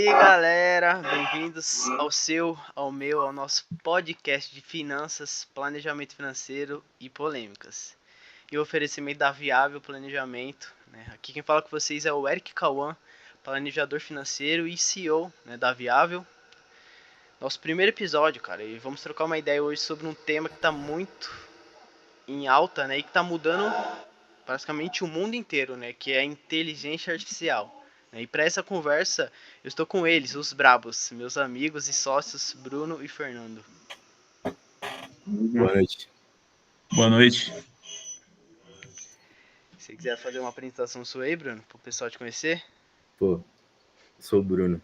E aí, galera, bem-vindos ao nosso podcast de finanças, planejamento financeiro e polêmicas. E o oferecimento da Viável Planejamento, né? Aqui quem fala com vocês é o Eric Cauã, planejador financeiro e CEO, né, da Viável. Nosso primeiro episódio, cara, e vamos trocar uma ideia hoje sobre um tema que está muito em alta, né, e que está mudando praticamente o mundo inteiro, né, que é a inteligência artificial. E para essa conversa, eu estou com eles, os brabos, meus amigos e sócios Bruno e Fernando. Boa noite. Boa noite. Se você quiser fazer uma apresentação sua aí, Bruno, para o pessoal te conhecer. Pô, sou o Bruno.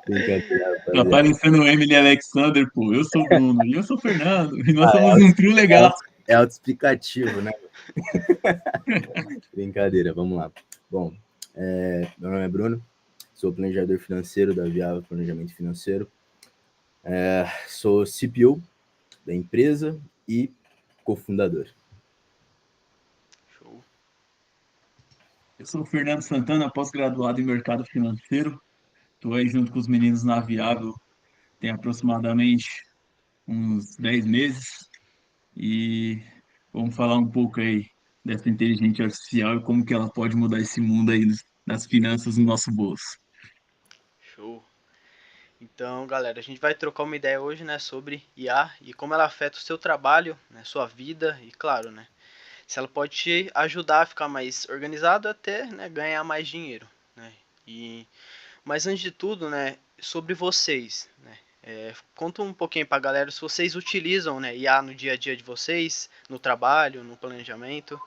Brincadeira, Tá rapaziada. parecendo o Emily Alexander, pô. Eu sou o Bruno e eu sou o Fernando. E nós somos um trio legal. É autoexplicativo, né? Brincadeira, vamos lá. Bom, meu nome é Bruno, sou planejador financeiro da Viável Planejamento Financeiro. Sou CPO da empresa e cofundador. Show. Eu sou o Fernando Santana, pós-graduado em mercado financeiro. Estou aí junto com os meninos na Viável tem aproximadamente uns 10 meses. E vamos falar um pouco aí dessa inteligência artificial e como que ela pode mudar esse mundo aí das finanças no nosso bolso. Show. Então, galera, a gente vai trocar uma ideia hoje, né, sobre IA e como ela afeta o seu trabalho, né, sua vida e, claro, né, se ela pode te ajudar a ficar mais organizado até, né, ganhar mais dinheiro, né? Mas antes de tudo, né, sobre vocês, né? Conta um pouquinho pra galera se vocês utilizam, né, IA no dia a dia de vocês, no trabalho, no planejamento.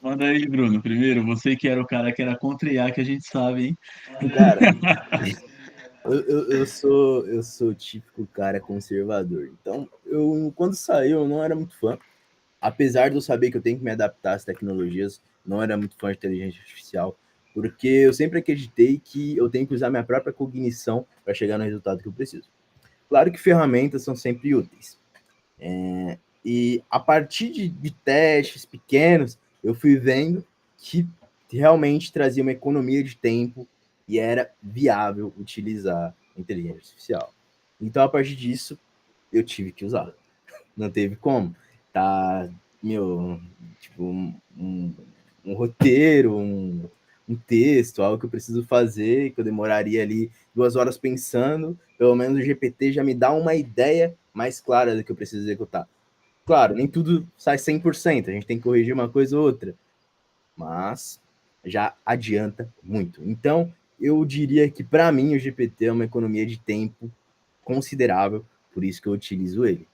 Manda aí, Bruno. Primeiro, você que era o cara que era contra IA, que a gente sabe, hein? Cara, eu sou o típico cara conservador. Então, quando saiu, eu não era muito fã. Apesar de eu saber que eu tenho que me adaptar às tecnologias, não era muito fã de inteligência artificial, porque eu sempre acreditei que eu tenho que usar minha própria cognição para chegar no resultado que eu preciso. Claro que ferramentas são sempre úteis. E a partir de testes pequenos, eu fui vendo que realmente trazia uma economia de tempo e era viável utilizar a inteligência artificial. Então, a partir disso, eu tive que usar. Não teve como. Tá, tipo, um roteiro, um texto, algo que eu preciso fazer, que eu demoraria ali 2 horas pensando, pelo menos o GPT já me dá uma ideia mais clara do que eu preciso executar. Claro, nem tudo sai 100%, a gente tem que corrigir uma coisa ou outra, mas já adianta muito. Então, eu diria que para mim o GPT é uma economia de tempo considerável, por isso que eu utilizo ele.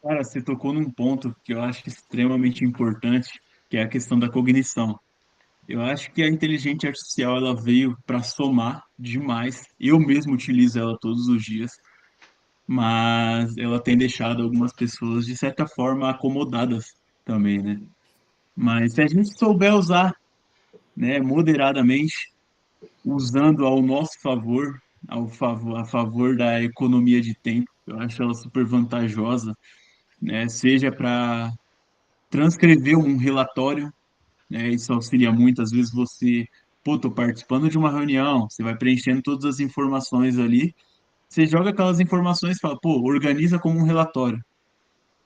Cara, você tocou num ponto que eu acho extremamente importante, que é a questão da cognição. Eu acho que a inteligência artificial ela veio para somar demais. Eu mesmo utilizo ela todos os dias, mas ela tem deixado algumas pessoas de certa forma acomodadas também, né? Mas se a gente souber usar, né, moderadamente, usando ao nosso favor, a favor da economia de tempo, eu acho ela super vantajosa, né? Seja para transcrever um relatório, né? Isso auxilia muito. Às vezes você, pô, tô participando de uma reunião, você vai preenchendo todas as informações ali, você joga aquelas informações e fala, pô, organiza como um relatório.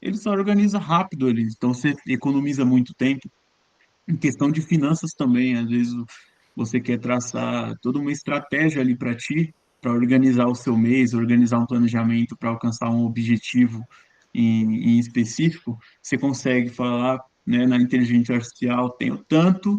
Ele só organiza rápido ali, então você economiza muito tempo. Em questão de finanças também, às vezes você quer traçar toda uma estratégia ali para ti, para organizar o seu mês, organizar um planejamento para alcançar um objetivo em específico, você consegue falar, né, na inteligência artificial, tenho tanto,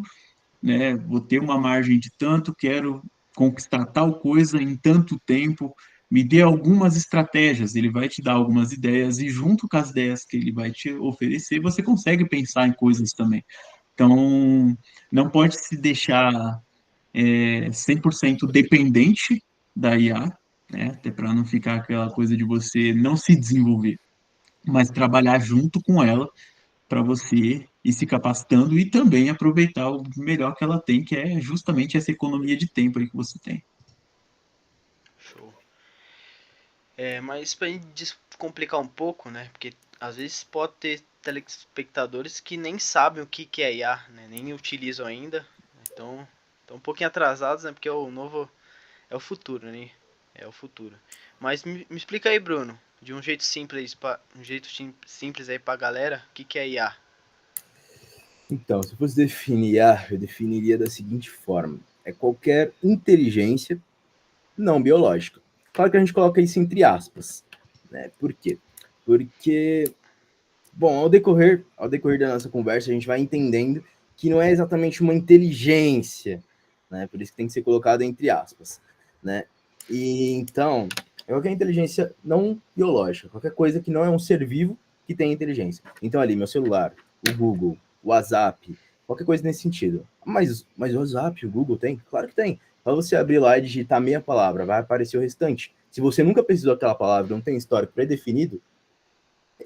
né, vou ter uma margem de tanto, quero conquistar tal coisa em tanto tempo, me dê algumas estratégias, ele vai te dar algumas ideias e junto com as ideias que ele vai te oferecer, você consegue pensar em coisas também. Então, não pode se deixar 100% dependente da IA, né? Até para não ficar aquela coisa de você não se desenvolver, mas trabalhar junto com ela para você ir se capacitando e também aproveitar o melhor que ela tem, que é justamente essa economia de tempo aí que você tem. Show. Mas pra gente descomplicar um pouco, né? Porque às vezes pode ter telespectadores que nem sabem o que é IA, né? Nem utilizam ainda. Então, estão um pouquinho atrasados, né? Porque é o futuro, né? É o futuro. Mas me explica aí, Bruno, de um jeito simples, simples aí pra galera, o que é IA? Então, se eu fosse definir IA, eu definiria da seguinte forma: é qualquer inteligência não biológica. Claro que a gente coloca isso entre aspas, né? Por quê? Porque, bom, ao decorrer da nossa conversa, a gente vai entendendo que não é exatamente uma inteligência, né? Por isso que tem que ser colocado entre aspas, né? E então, é qualquer inteligência não biológica, qualquer coisa que não é um ser vivo que tem inteligência. Então ali, meu celular, o Google, o WhatsApp, qualquer coisa nesse sentido. Mas o WhatsApp, o Google tem? Claro que tem. Para você abrir lá e digitar meia palavra, vai aparecer o restante. Se você nunca precisou daquela palavra, não tem histórico pré-definido,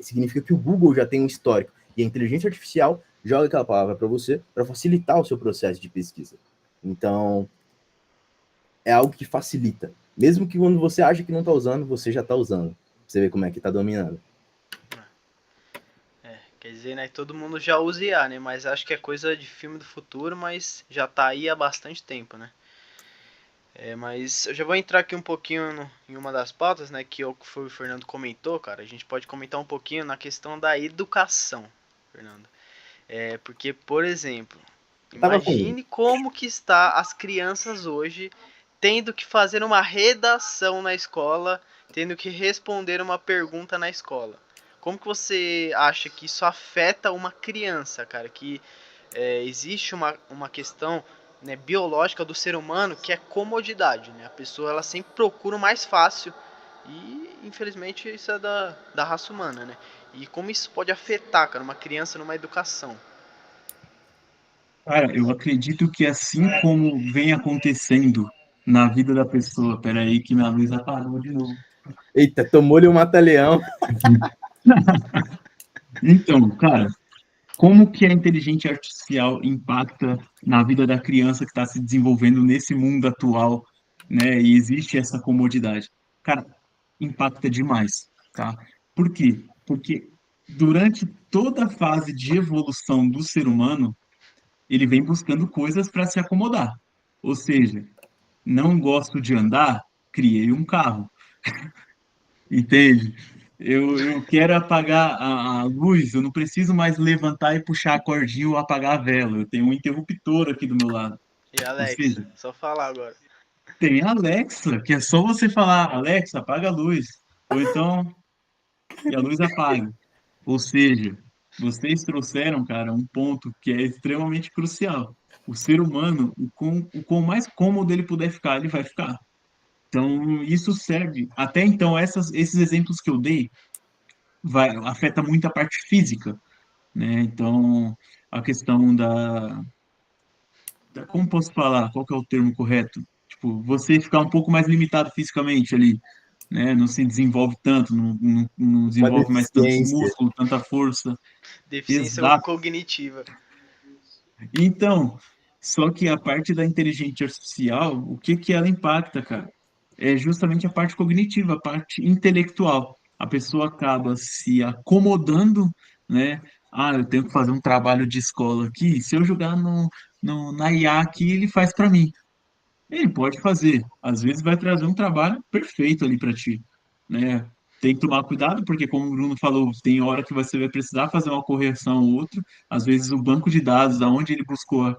significa que o Google já tem um histórico. E a inteligência artificial joga aquela palavra para você para facilitar o seu processo de pesquisa. Então, é algo que facilita. Mesmo que quando você acha que não está usando, você já está usando. Você vê como é que está dominando. Quer dizer, né? Todo mundo já usa IA, né? Mas acho que é coisa de filme do futuro, mas já tá aí há bastante tempo, né? Mas eu já vou entrar aqui um pouquinho em uma das pautas, né? Que foi o Fernando comentou, cara. A gente pode comentar um pouquinho na questão da educação, Fernando. Porque, por exemplo, Tava com um. imagine como que está as crianças hoje tendo que fazer uma redação na escola, tendo que responder uma pergunta na escola. Como que você acha que isso afeta uma criança, cara? Que existe uma questão, né, biológica do ser humano que é comodidade, né? A pessoa ela sempre procura o mais fácil e infelizmente isso é da raça humana, né? E como isso pode afetar, cara, uma criança numa educação? Cara, eu acredito que assim como vem acontecendo na vida da pessoa, peraí que minha luz apagou de novo. Eita, tomou-lhe um mata-leão. Então, cara, como que a inteligência artificial impacta na vida da criança que está se desenvolvendo nesse mundo atual, né? E existe essa comodidade. Cara, impacta demais, tá? Por quê? Porque durante toda a fase de evolução do ser humano, ele vem buscando coisas para se acomodar. Ou seja, não gosto de andar, criei um carro, entende? Eu quero apagar a luz, eu não preciso mais levantar e puxar a cordinha ou apagar a vela. Eu tenho um interruptor aqui do meu lado. E Ou Alexa, seja, só falar agora. tem a Alexa, que é só você falar, Alexa, apaga a luz. Ou então, e a luz apaga. Ou seja, vocês trouxeram, cara, um ponto que é extremamente crucial. O ser humano, o quão mais cômodo ele puder ficar, ele vai ficar. Então, isso serve. Até então, esses exemplos que eu dei afeta muito a parte física, né? Então, a questão como posso falar? Qual que é o termo correto? Tipo, você ficar um pouco mais limitado fisicamente ali, né? Não se desenvolve tanto, não Uma desenvolve mais tantos deficiência. músculos, tanta força. Deficiência Exato. cognitiva. Então, só que a parte da inteligência artificial, o que que ela impacta, cara? É justamente a parte cognitiva, a parte intelectual. A pessoa acaba se acomodando, né? Ah, eu tenho que fazer um trabalho de escola aqui. Se eu jogar na IA aqui, ele faz para mim. Ele pode fazer. Às vezes vai trazer um trabalho perfeito ali para ti, né? Tem que tomar cuidado, porque como o Bruno falou, tem hora que você vai precisar fazer uma correção ou outra. Às vezes o banco de dados, aonde ele buscou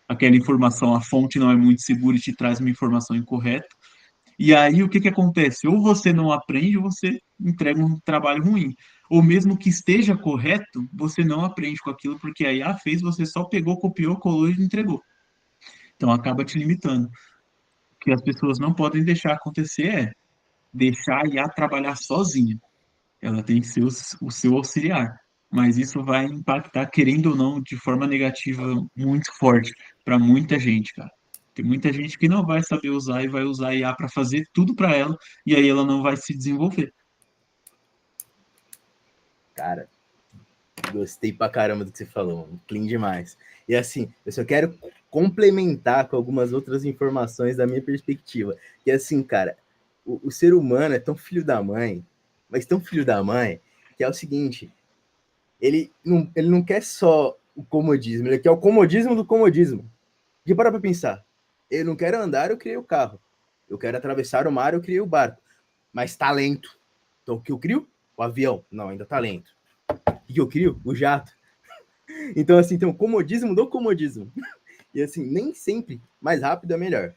aquela informação, a fonte não é muito segura e te traz uma informação incorreta. E aí o que que acontece? Ou você não aprende, ou você entrega um trabalho ruim. Ou mesmo que esteja correto, você não aprende com aquilo, porque a IA fez, você só pegou, copiou, colou e entregou. Então acaba te limitando. O que as pessoas não podem deixar acontecer é deixar a IA trabalhar sozinha. Ela tem que ser o seu auxiliar. Mas isso vai impactar, querendo ou não, de forma negativa muito forte para muita gente, cara. Tem muita gente que não vai saber usar e vai usar a IA para fazer tudo para ela, e aí ela não vai se desenvolver. Cara, gostei pra caramba do que você falou, mano. Clean demais. E assim, eu só quero complementar com algumas outras informações da minha perspectiva. Que assim, cara, o ser humano é tão filho da mãe, mas tão filho da mãe, que é o seguinte, ele não quer só o comodismo, ele quer o comodismo do comodismo. E para pensar, eu não quero andar, eu criei o carro. Eu quero atravessar o mar, eu criei o barco. Mas talento. Então, o que eu crio? O avião. Não, ainda talento. O que eu crio? O jato. Então, assim, tem o comodismo do comodismo. E, assim, nem sempre mais rápido é melhor.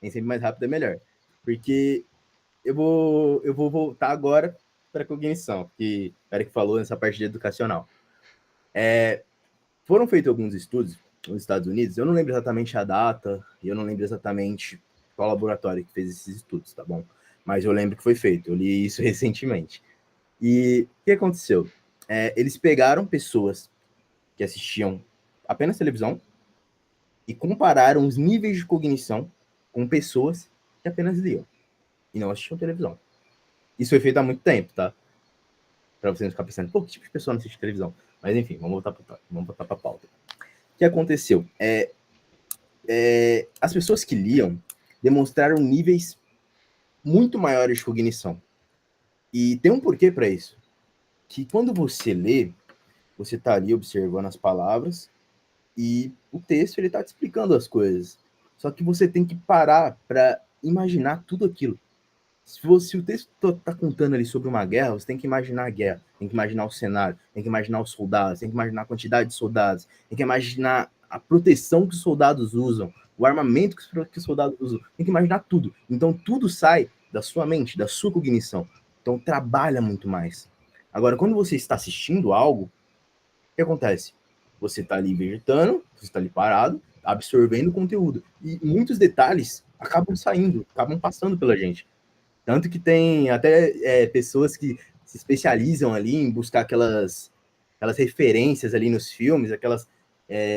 Nem sempre mais rápido é melhor. Porque eu vou voltar agora para a cognição, que o Eric falou nessa parte de educacional. Foram feitos alguns estudos nos Estados Unidos, eu não lembro exatamente a data, e eu não lembro exatamente qual laboratório que fez esses estudos, tá bom? Mas eu lembro que foi feito, eu li isso recentemente. E o que aconteceu? Eles pegaram pessoas que assistiam apenas televisão e compararam os níveis de cognição com pessoas que apenas liam e não assistiam televisão. Isso foi feito há muito tempo, tá? Para você não ficar pensando, pô, que tipo de pessoa não assiste televisão? Mas enfim, vamos voltar para a pauta. O que aconteceu? As pessoas que liam demonstraram níveis muito maiores de cognição. E tem um porquê para isso. Que quando você lê, você está ali observando as palavras e o texto ele está te explicando as coisas. Só que você tem que parar para imaginar tudo aquilo. Se o texto está contando ali sobre uma guerra, você tem que imaginar a guerra, tem que imaginar o cenário, tem que imaginar os soldados, tem que imaginar a quantidade de soldados, tem que imaginar a proteção que os soldados usam, o armamento que os soldados usam, tem que imaginar tudo. Então, tudo sai da sua mente, da sua cognição. Então, trabalha muito mais. Agora, quando você está assistindo algo, o que acontece? Você está ali vegetando, você está ali parado, absorvendo o conteúdo. E muitos detalhes acabam saindo, acabam passando pela gente. Tanto que tem até pessoas que se especializam ali em buscar aquelas referências ali nos filmes, aquelas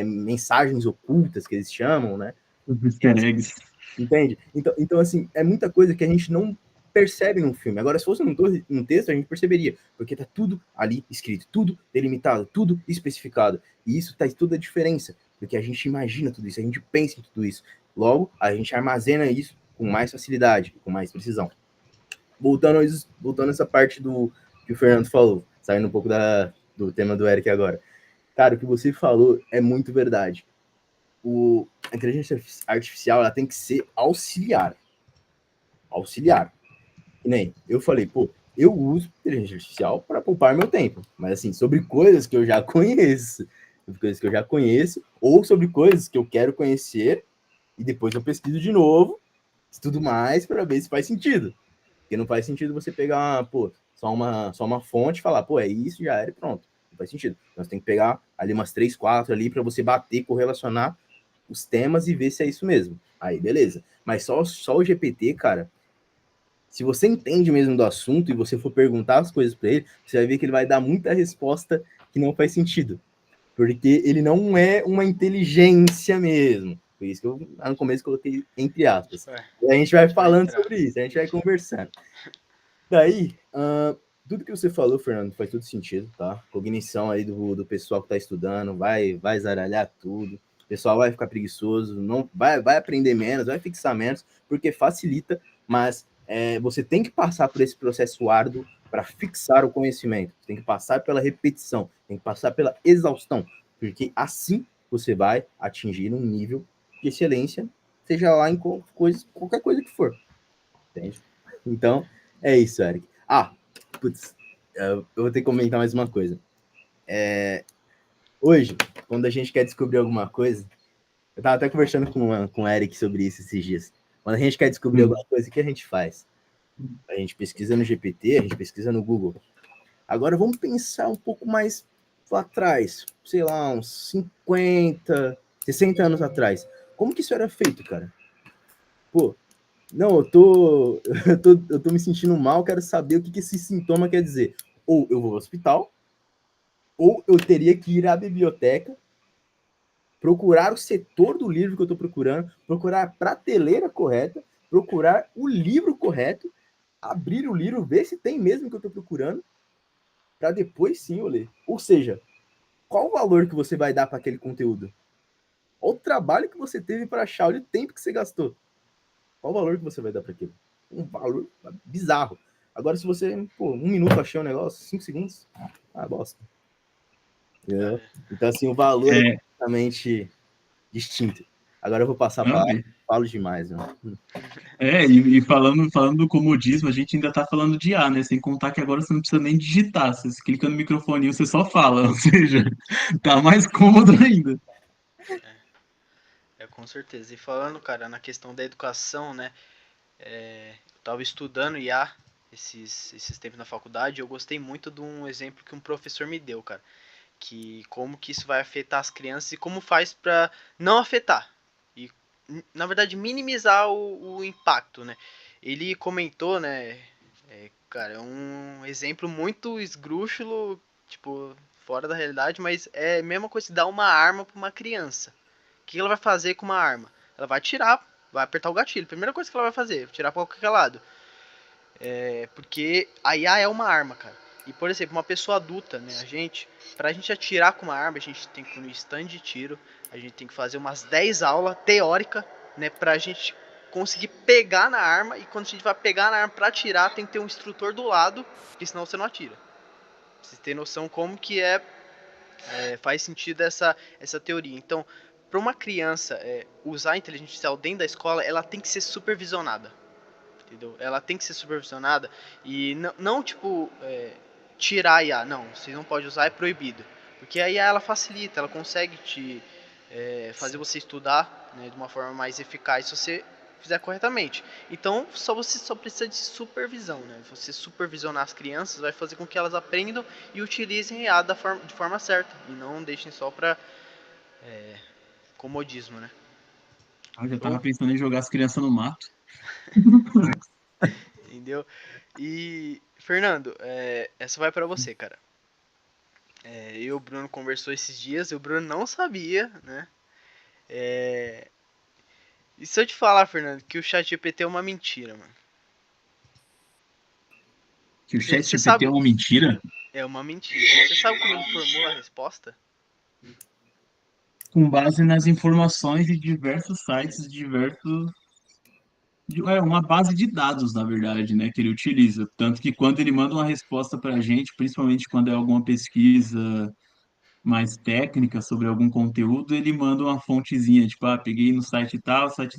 mensagens ocultas que eles chamam, né? Os easter eggs. Entende? Então, assim, é muita coisa que a gente não percebe num filme. Agora, se fosse num texto, a gente perceberia, porque tá tudo ali escrito, tudo delimitado, tudo especificado. E isso faz toda a diferença, porque a gente imagina tudo isso, a gente pensa em tudo isso. Logo, a gente armazena isso com mais facilidade, com mais precisão. Voltando a essa parte do que o Fernando falou, saindo um pouco do tema do Eric agora. Cara, o que você falou é muito verdade. A inteligência artificial ela tem que ser auxiliar. Auxiliar. E nem eu falei, pô, eu uso inteligência artificial para poupar meu tempo. Mas assim, sobre coisas que eu já conheço. Sobre coisas que eu já conheço, ou sobre coisas que eu quero conhecer, e depois eu pesquiso de novo, estudo mais para ver se faz sentido. Porque não faz sentido você pegar, pô, só uma fonte e falar, pô, é isso, já era e pronto. Não faz sentido. Então você tem que pegar ali umas 3, 4 ali para você bater, correlacionar os temas e ver se é isso mesmo. Aí, beleza. Mas só o GPT, cara, se você entende mesmo do assunto e você for perguntar as coisas para ele, você vai ver que ele vai dar muita resposta que não faz sentido. Porque ele não é uma inteligência mesmo. Por isso que eu, no começo, coloquei entre aspas. E a gente vai falando sobre isso, a gente vai conversando. Daí, tudo que você falou, Fernando, faz todo sentido, tá? Cognição aí do pessoal que tá estudando, vai zaralhar tudo. O pessoal vai ficar preguiçoso, não vai aprender menos, vai fixar menos, porque facilita, mas você tem que passar por esse processo árduo para fixar o conhecimento. Você tem que passar pela repetição, tem que passar pela exaustão, porque assim você vai atingir um nível de excelência, seja lá em qualquer coisa que for. Entende? Então, é isso, Eric. Putz, eu vou ter que comentar mais uma coisa. Hoje, quando a gente quer descobrir alguma coisa, eu tava até conversando com o Eric sobre isso esses dias. Quando a gente quer descobrir alguma coisa, o que a gente faz? A gente pesquisa no GPT, a gente pesquisa no Google. Agora vamos pensar um pouco mais lá atrás, sei lá, uns 50, 60 anos atrás. Como que isso era feito, cara? Pô, não, eu tô me sentindo mal, quero saber o que esse sintoma quer dizer. Ou eu vou ao hospital, ou eu teria que ir à biblioteca, procurar o setor do livro que eu estou procurando, procurar a prateleira correta, procurar o livro correto, abrir o livro, ver se tem mesmo o que eu estou procurando, para depois sim eu ler. Ou seja, qual o valor que você vai dar para aquele conteúdo? Olha o trabalho que você teve para achar, olha o tempo que você gastou. Qual o valor que você vai dar para aquilo? Um valor bizarro. Agora, se você, pô, 1 minuto achei um negócio, 5 segundos, bosta. Entendeu? Então, assim, o valor é É, completamente distinto. Agora eu vou passar a não, palavra, falo demais, né? e falando do comodismo, a gente ainda tá falando de IA, né? Sem contar que agora você não precisa nem digitar. Você clica no microfone e você só fala. Ou seja, tá mais cômodo ainda. Com certeza. E falando, cara, na questão da educação, né? Eu tava estudando IA esses tempos na faculdade e eu gostei muito de um exemplo que um professor me deu, cara. Que como que isso vai afetar as crianças e como faz pra não afetar. E, na verdade, minimizar o impacto, né? Ele comentou, né? Cara, é um exemplo muito esdrúxulo, tipo, fora da realidade, mas é a mesma coisa que dar uma arma pra uma criança. O que ela vai fazer com uma arma? Ela vai tirar, vai apertar o gatilho. Primeira coisa que ela vai fazer, tirar pra qualquer lado. Porque a IA é uma arma, cara. E, por exemplo, uma pessoa adulta, né? Pra gente atirar com uma arma, a gente tem que ir no stand de tiro, a gente tem que fazer umas 10 aulas teóricas, né? Pra gente conseguir pegar na arma. E quando a gente vai pegar na arma pra atirar, tem que ter um instrutor do lado, porque senão você não atira. Pra você ter noção como que faz sentido essa teoria. Então, para uma criança usar a inteligência artificial dentro da escola, ela tem que ser supervisionada. Entendeu? Ela tem que ser supervisionada e não tipo, tirar a IA. Não, vocês não podem usar, é proibido. Porque a IA ela facilita, ela consegue fazer você estudar, né, de uma forma mais eficaz se você fizer corretamente. Então, você só precisa de supervisão, né? Você supervisionar as crianças vai fazer com que elas aprendam e utilizem a IA de forma certa e não deixem só para comodismo, né? Eu já tava Show? pensando em jogar as crianças no mato. Entendeu? E Fernando, essa vai para você, cara. Eu e o Bruno conversou esses dias e o Bruno não sabia, né? E se eu te falar, Fernando, que o ChatGPT é uma mentira, mano? Que o chat Você GPT é sabe? uma mentira? É uma mentira. Você sabe como ele formula a resposta? Com base nas informações de diversos sites, é uma base de dados, na verdade, né, que ele utiliza. Tanto que quando ele manda uma resposta para a gente, principalmente quando é alguma pesquisa mais técnica sobre algum conteúdo, ele manda uma fontezinha, tipo, peguei no site tal, site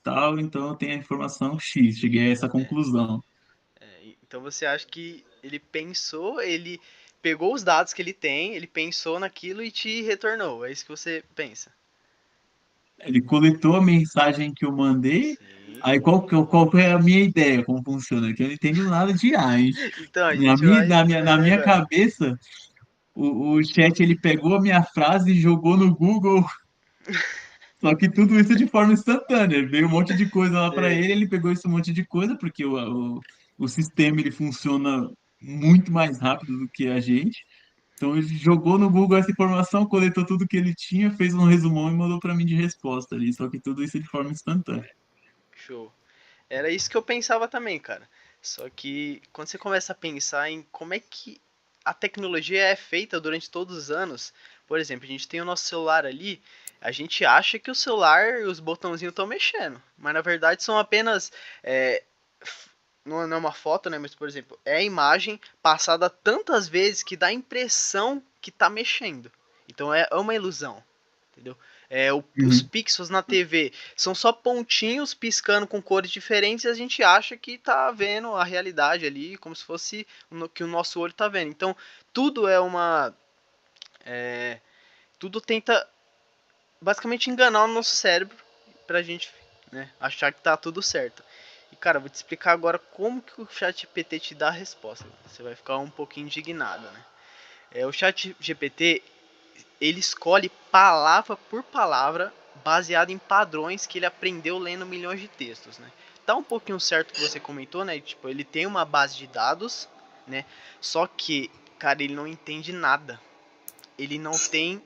tal, então eu tenho a informação X, cheguei a essa conclusão. Então você acha que ele pensou, ele pegou os dados que ele tem, ele pensou naquilo e te retornou. É isso que você pensa? Ele coletou a mensagem que eu mandei, Sim. aí qual que é a minha ideia, como funciona? Que eu não entendo nada de IA, hein? Então, a gente vai Na descobrir minha agora. cabeça, o chat ele pegou a minha frase e jogou no Google. Só que tudo isso de forma instantânea. Veio um monte de coisa lá para Sei. ele pegou esse monte de coisa, porque o sistema ele funciona muito mais rápido do que a gente. Então ele jogou no Google essa informação, coletou tudo que ele tinha, fez um resumão e mandou para mim de resposta ali. Só que tudo isso de forma instantânea. Show. Era isso que eu pensava também, cara. Só que quando você começa a pensar em como é que a tecnologia é feita durante todos os anos, por exemplo, a gente tem o nosso celular ali, a gente acha que o celular, os botãozinhos estão mexendo, mas na verdade são apenas não é uma foto, né? Mas por exemplo, é a imagem passada tantas vezes que dá a impressão que tá mexendo. Então é uma ilusão, entendeu? Os Uhum. pixels na TV são só pontinhos piscando com cores diferentes e a gente acha que tá vendo a realidade ali, como se fosse que o nosso olho tá vendo. Então, tudo é uma. Tudo tenta basicamente enganar o nosso cérebro pra gente, né, achar que tá tudo certo. E cara, eu vou te explicar agora como que o ChatGPT te dá a resposta. Você vai ficar um pouquinho indignado, né? O ChatGPT ele escolhe palavra por palavra baseado em padrões que ele aprendeu lendo milhões de textos, né? Tá um pouquinho certo que você comentou, né? Tipo, ele tem uma base de dados, né? Só que, cara, ele não entende nada. Ele não tem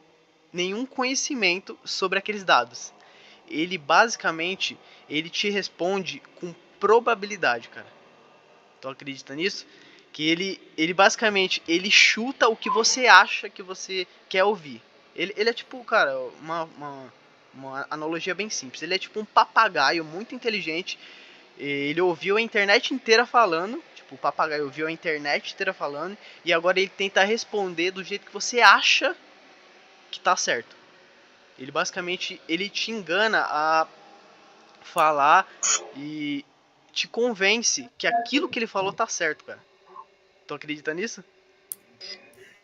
nenhum conhecimento sobre aqueles dados. Ele basicamente, ele te responde com probabilidade, cara. Tu acredita nisso? Que ele basicamente, ele chuta o que você acha que você quer ouvir. Ele é tipo, cara, uma analogia bem simples. Ele é tipo um papagaio muito inteligente Ele ouviu a internet inteira falando, tipo, o papagaio ouviu a internet inteira falando, e agora ele tenta responder do jeito que você acha que tá certo. Ele basicamente, ele te engana a falar e te convence que aquilo que ele falou tá certo, cara. Tu acredita nisso?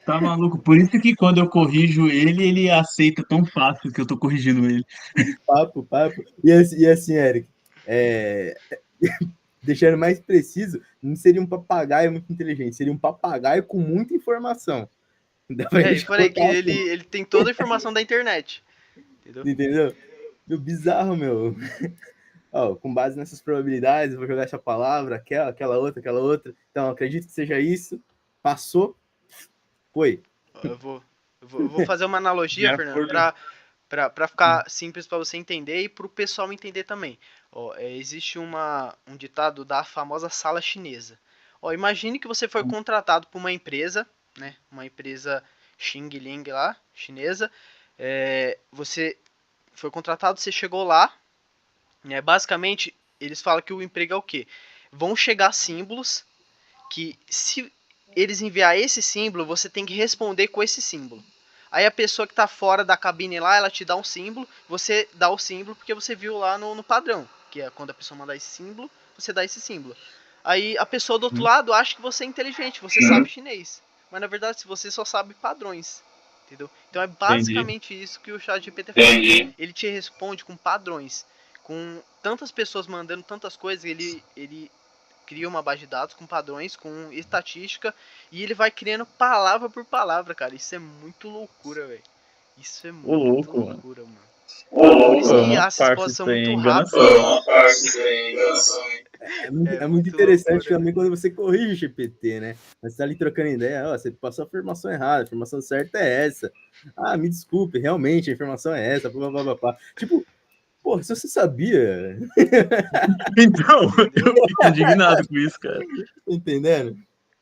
Tá maluco? Por isso que quando eu corrijo ele, ele aceita tão fácil que eu tô corrigindo ele. Papo, papo. E assim, Eric, é, deixando mais preciso, não seria um papagaio muito inteligente, seria um papagaio com muita informação. Dá pra É, eu gente falei que colocar ele, assim, ele tem toda a informação da internet, entendeu? entendeu? Meu, bizarro, meu. Ó, com base nessas probabilidades, eu vou jogar essa palavra, aquela outra, aquela outra. Então, acredito que seja isso. Passou, foi. Eu vou fazer uma De analogia, Fernando, acordo. pra ficar simples pra você entender e pro pessoal entender também. Ó, existe um ditado da famosa sala chinesa. Ó, imagine que você foi contratado por uma empresa, né? Uma empresa Xing Ling lá, chinesa. Você foi contratado, você chegou lá, né? Basicamente, eles falam que o emprego é o quê? Vão chegar símbolos que se eles enviar esse símbolo, você tem que responder com esse símbolo. Aí a pessoa que está fora da cabine lá, ela te dá um símbolo, você dá o símbolo porque você viu lá no padrão, que é quando a pessoa mandar esse símbolo, você dá esse símbolo. Aí a pessoa do outro lado acha que você é inteligente, você sabe chinês. Mas na verdade você só sabe padrões. Entendeu? Então é Entendi. basicamente isso que o chat GPT faz. Ele te responde com padrões. Com tantas pessoas mandando tantas coisas, ele cria uma base de dados com padrões, com estatística, e ele vai criando palavra por palavra, cara. Isso é muito loucura, velho. Isso é Ô, muito louco, mano. loucura, mano. Por isso Pô, que não, as parça, respostas isso são aí é muito rápidas. enganação. É É muito muito interessante loucura. também quando você corrige o GPT, né? Você tá ali trocando ideia, ó, você passou a afirmação errada, a afirmação certa é essa. Ah, me desculpe, realmente, a informação é essa, pá, pá, pá, pá. Tipo, pô, se você sabia, Então, Entendeu? eu fico indignado com isso, cara. tá entendendo?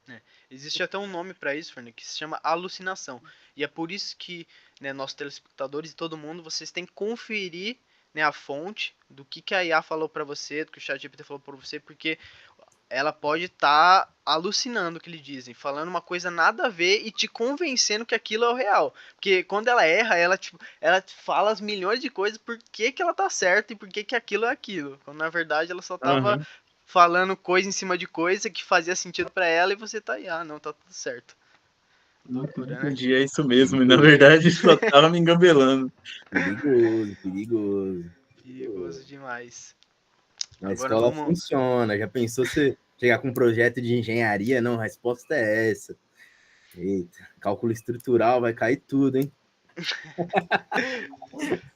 É. Existe até um nome pra isso, Fernando, que se chama alucinação. E é por isso que, né, nossos telespectadores e todo mundo, vocês têm que conferir, né, a fonte do que a IA falou pra você, do que o ChatGPT falou pra você, porque ela pode estar alucinando o que lhe dizem, falando uma coisa nada a ver e te convencendo que aquilo é o real. Porque quando ela erra, ela, tipo, ela fala as milhões de coisas por que ela tá certa e por que aquilo é aquilo. Quando na verdade ela só tava Aham. falando coisa em cima de coisa que fazia sentido pra ela e você tá aí, ah, não, tá tudo certo. Loucura, né? Entendi, é isso mesmo. E na Perigoso, verdade só tava me engabelando. perigoso, perigoso. Perigoso demais. Na Agora escola vamos. funciona. Já pensou você chegar com um projeto de engenharia? Não, a resposta é essa. Eita, cálculo estrutural vai cair tudo, hein?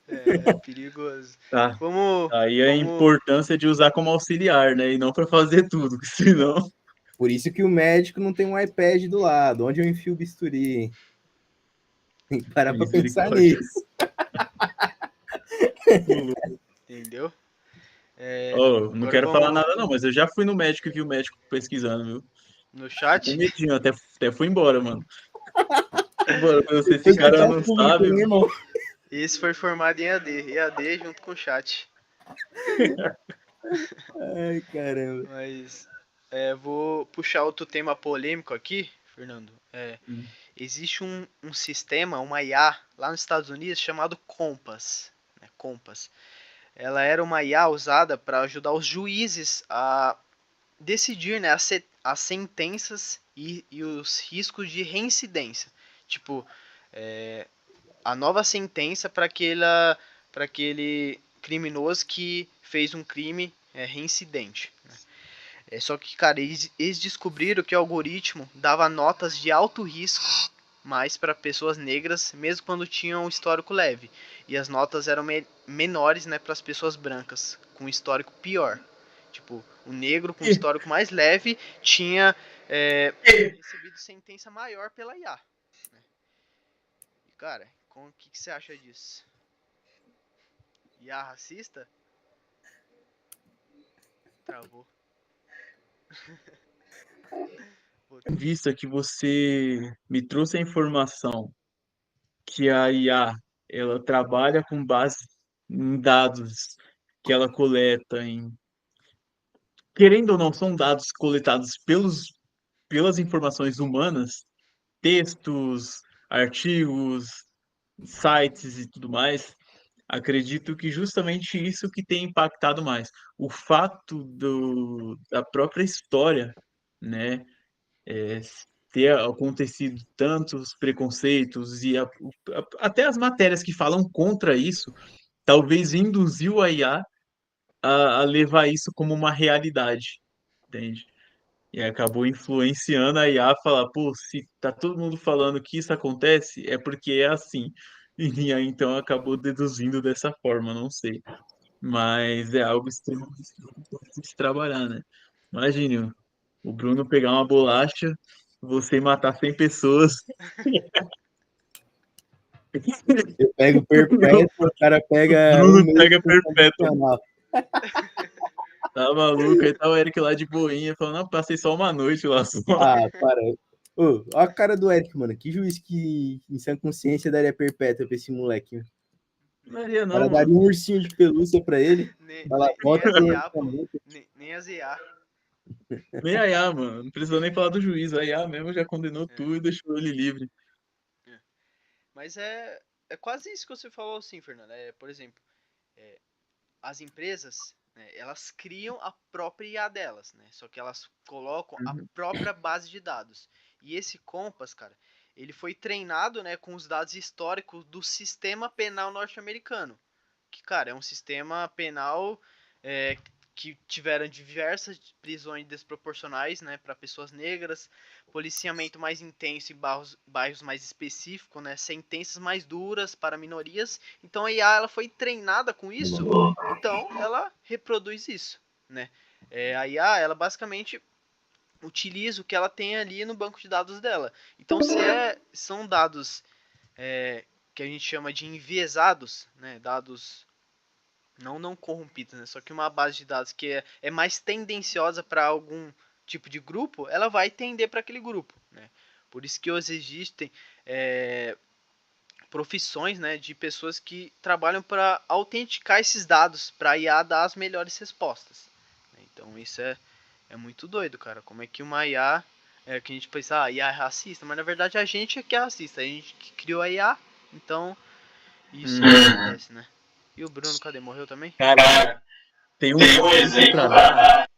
É perigoso. Tá. Vamos. Aí a Vamos. importância de usar como auxiliar, né? E não para fazer tudo, porque senão. Por isso que o médico não tem um iPad do lado. Onde eu enfio o bisturi, hein? Tem que parar pra pensar Misericórdia. nisso. Entendeu? Oh, não Agora quero falar vamos nada, não, mas eu já fui no médico e vi o médico pesquisando, viu? no Fiquei com chat. medinho, até fui embora, mano. Fui embora, eu sei se esse cara Hospital não público, sabe, né, irmão? Esse foi formado em AD. EAD junto com o chat. Ai, caramba. Mas vou puxar outro tema polêmico aqui, Fernando. Existe um sistema, uma IA, lá nos Estados Unidos chamado Compass. Né, Compass. Ela era uma IA usada para ajudar os juízes a decidir, né, as sentenças e os riscos de reincidência. Tipo, a nova sentença para aquele criminoso que fez um crime reincidente. Só que, cara, eles descobriram que o algoritmo dava notas de alto risco mais para pessoas negras, mesmo quando tinham um histórico leve. E as notas eram menores, né, para as pessoas brancas, com um histórico pior. Tipo, o negro com histórico mais leve tinha recebido sentença maior pela IA. Né? E, cara, o que você acha disso? IA racista? Travou. em vista que você me trouxe a informação que a IA ela trabalha com base em dados que ela coleta em querendo ou não, são dados coletados pelas informações humanas, textos, artigos, sites e tudo mais. Acredito que justamente isso que tem impactado mais. O fato da própria história, né, é, ter acontecido tantos preconceitos e até as matérias que falam contra isso, talvez induziu a IA a levar isso como uma realidade, entende? E acabou influenciando a IA a falar, pô, se tá todo mundo falando que isso acontece, é porque é assim. E aí então acabou deduzindo dessa forma, não sei. Mas é algo extremamente importante de se trabalhar, né? Imagine o Bruno pegar uma bolacha, você matar 100 pessoas. Eu pego O Bruno, perpétuo, o cara o pega um Bruno mês pega com perpétuo. condicional. Tá maluco? Aí tá o Eric lá de boinha, falando, não, passei só uma noite lá só. Ah, para. Ô, ó a cara do Eric, mano. Que juiz que em sã consciência daria perpétua pra esse moleque, né? Maria O cara não, daria mano. um ursinho de pelúcia pra ele. Fala, Nem bota as aí IA, a pô. multa. Nem as IA. Nem a IA, mano. Não precisou nem falar do juiz. A IA mesmo já condenou É, tudo e deixou ele livre. é. Mas é quase isso que você falou, assim, Fernando. Por exemplo, é, as empresas, né, elas criam a própria IA delas, né? Só que elas colocam a Uhum. própria base de dados. E esse Compass, cara, ele foi treinado, né, com os dados históricos do sistema penal norte-americano. Que, cara, é um sistema penal é, que tiveram diversas prisões desproporcionais, né, para pessoas negras, policiamento mais intenso em bairros mais específicos, né, sentenças mais duras para minorias. Então a IA ela foi treinada com isso, então ela reproduz isso, né? A IA ela basicamente utiliza o que ela tem ali no banco de dados dela. Então se são dados que a gente chama de enviesados, né, dados não corrompidas, né? Só que uma base de dados que é mais tendenciosa para algum tipo de grupo, ela vai tender para aquele grupo, né? Por isso que hoje existem profissões, né, de pessoas que trabalham para autenticar esses dados, para a IA dar as melhores respostas. Então isso é muito doido, cara. Como é que uma IA que a gente pensa, a IA é racista, mas na verdade a gente é que é racista, a gente que criou a IA, então isso acontece, né? E o Bruno, cadê? Morreu também? Cara, tem um exemplo para dar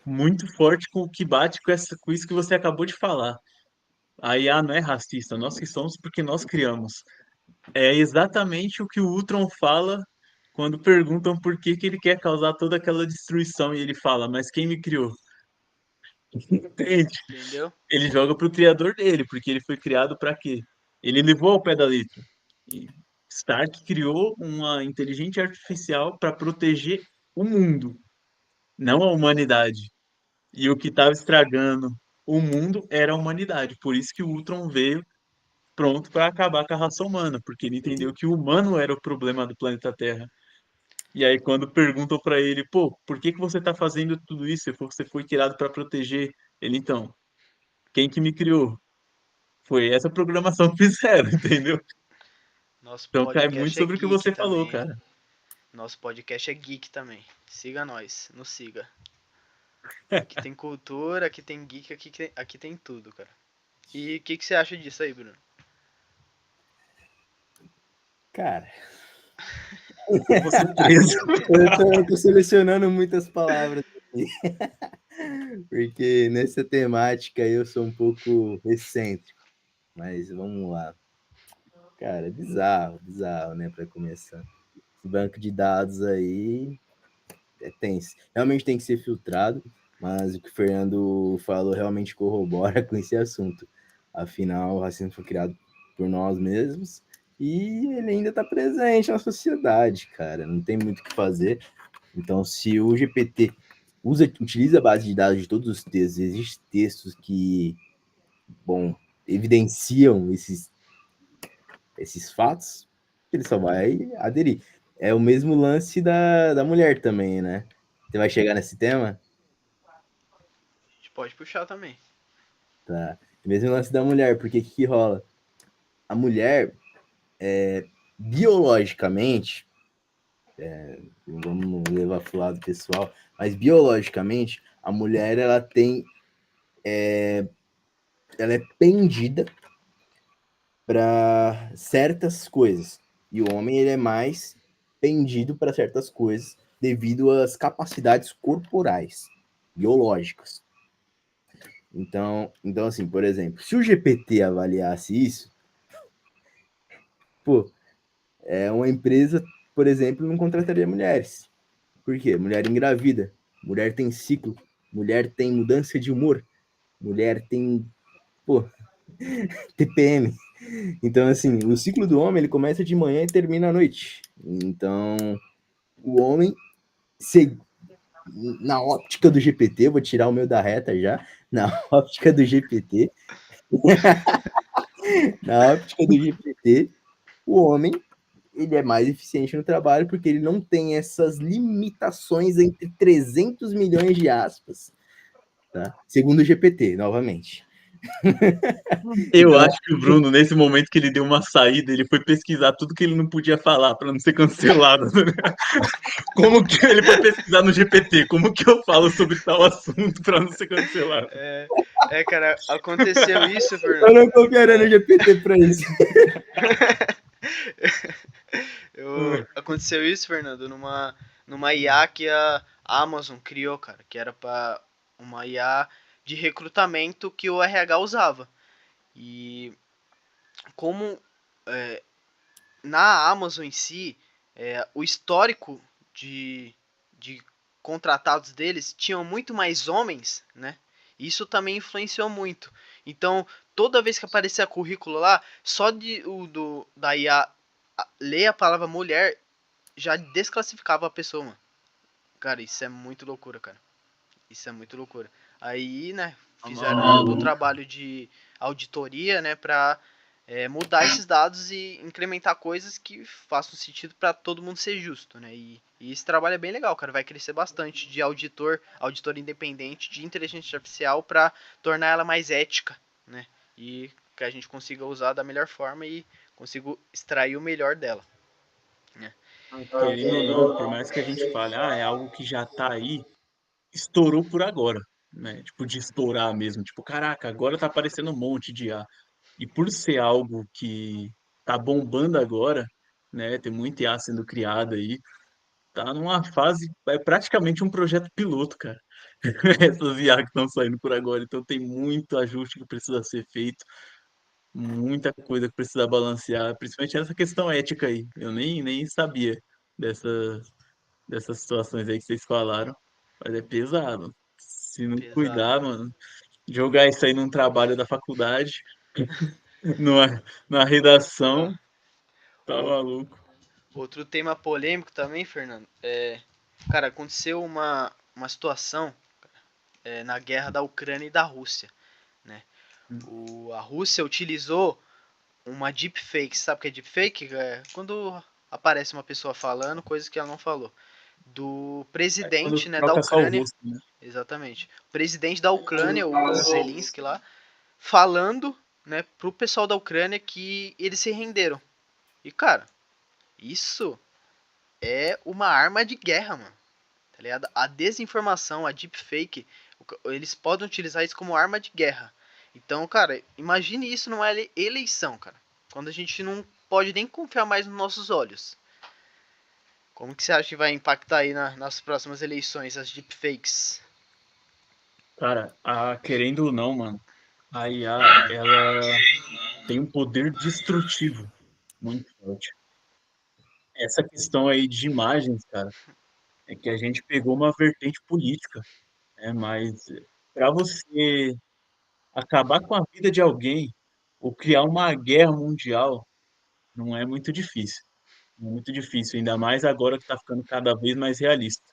muito forte com o que bate com isso que você acabou de falar. A IA não é racista, nós que somos porque nós criamos. É exatamente o que o Ultron fala quando perguntam por que ele quer causar toda aquela destruição e ele fala, mas quem me criou? Entende? Entendeu? Ele joga pro criador dele, porque ele foi criado para quê? Ele levou ao pé da letra. E Stark criou uma inteligência artificial para proteger o mundo, não a humanidade. E o que estava estragando o mundo era a humanidade. Por isso que o Ultron veio pronto para acabar com a raça humana, porque ele entendeu que o humano era o problema do planeta Terra. E aí, quando perguntam para ele, pô, por que que você está fazendo tudo isso? Você foi criado para proteger ele, então. Quem que me criou? Foi essa programação que fizeram, entendeu? Nosso Então cai muito podcast é sobre o que geek você falou, também, hein? cara. Nosso podcast é geek também. Siga nós, nos siga. Aqui tem cultura, aqui tem geek, aqui tem tudo, cara. E o que você acha disso aí, Bruno? Cara, Você preso. eu tô selecionando muitas palavras aqui, porque nessa temática eu sou um pouco excêntrico, mas vamos lá. Cara, é bizarro, né, para começar. Esse banco de dados aí tenso. Realmente tem que ser filtrado, mas o que o Fernando falou realmente corrobora com esse assunto. Afinal, o racismo foi criado por nós mesmos e ele ainda está presente na sociedade, cara. Não tem muito o que fazer. Então, se o GPT utiliza a base de dados de todos os textos, existem textos que, bom, evidenciam esses fatos, ele só vai aderir. É o mesmo lance da mulher também, né? Você vai chegar nesse tema? A gente pode puxar também. Tá. O mesmo lance da mulher, porque o que rola? A mulher, biologicamente, Não vamos levar pro lado pessoal, mas biologicamente, a mulher, ela é pendida para certas coisas, e o homem, ele é mais pendido para certas coisas devido às capacidades corporais, biológicas. Então, assim, por exemplo, se o GPT avaliasse isso, pô, uma empresa, por exemplo, não contrataria mulheres. Por quê? Mulher engravida, mulher tem ciclo, mulher tem mudança de humor, mulher tem, pô, TPM. Então, assim, o ciclo do homem, ele começa de manhã e termina à noite. Então, o homem, se, na óptica do GPT, vou tirar o meu da reta já, na óptica do GPT, na óptica do GPT, o homem, ele é mais eficiente no trabalho porque ele não tem essas limitações entre 300 milhões de aspas, tá? Segundo o GPT, novamente. Eu Então, acho que o Bruno, nesse momento que ele deu uma saída, ele foi pesquisar tudo que ele não podia falar para não ser cancelado. Como que ele foi pesquisar no GPT? Como que eu falo sobre tal assunto para não ser cancelado? Cara, aconteceu isso, eu Fernando. não confiaria no GPT para isso. Aconteceu isso, Fernando, numa IA que a Amazon criou, cara, que era para uma IA de recrutamento que o RH usava. E como na Amazon em si, o histórico de contratados deles tinham muito mais homens, né? Isso também influenciou muito. Então, toda vez que aparecia currículo lá, só da IA ler a palavra mulher já desclassificava a pessoa, mano. Cara, isso é muito loucura, cara. Isso é muito loucura. Aí, né, fizeram todo o trabalho de auditoria, né, pra mudar esses dados e incrementar coisas que façam sentido para todo mundo ser justo, né? E esse trabalho é bem legal, cara. Vai crescer bastante de auditor independente de inteligência artificial para tornar ela mais ética, né? E que a gente consiga usar da melhor forma e consiga extrair o melhor dela, né? Querendo ou não, por mais que a gente fale, é algo que já tá aí, estourou por agora, né? Tipo, de estourar mesmo. Tipo, caraca, agora tá aparecendo um monte de IA. E por ser algo que tá bombando agora, né? Tem muita IA sendo criada aí, tá numa fase, é praticamente um projeto piloto, cara. Essas IA que estão saindo por agora. Então tem muito ajuste que precisa ser feito, muita coisa que precisa balancear, principalmente essa questão ética aí. Eu nem sabia dessas situações aí que vocês falaram, mas é pesado. Se não Pesado, cuidar, cara. mano, jogar isso aí num trabalho da faculdade, numa redação, tá O, maluco. outro tema polêmico também, Fernando, cara, aconteceu uma situação na guerra da Ucrânia e da Rússia, né? A Rússia utilizou uma deepfake. Sabe o que é deepfake? É quando aparece uma pessoa falando coisas que ela não falou. Do É presidente, quando né, da troca só o Ucrânia. rosto, né? Exatamente. O presidente da Ucrânia, o Zelensky lá, falando, né, pro pessoal da Ucrânia que eles se renderam. E, cara, isso é uma arma de guerra, mano. Tá ligado? A desinformação, a deepfake, eles podem utilizar isso como arma de guerra. Então, cara, imagine isso numa eleição, cara. Quando a gente não pode nem confiar mais nos nossos olhos. Como que você acha que vai impactar aí nas próximas eleições, as deepfakes? Cara, querendo ou não, mano, a IA, ela tem um poder destrutivo muito forte. Essa questão aí de imagens, cara, é que a gente pegou uma vertente política, né? Mas para você acabar com a vida de alguém ou criar uma guerra mundial não é muito difícil. Não é muito difícil, ainda mais agora que está ficando cada vez mais realista.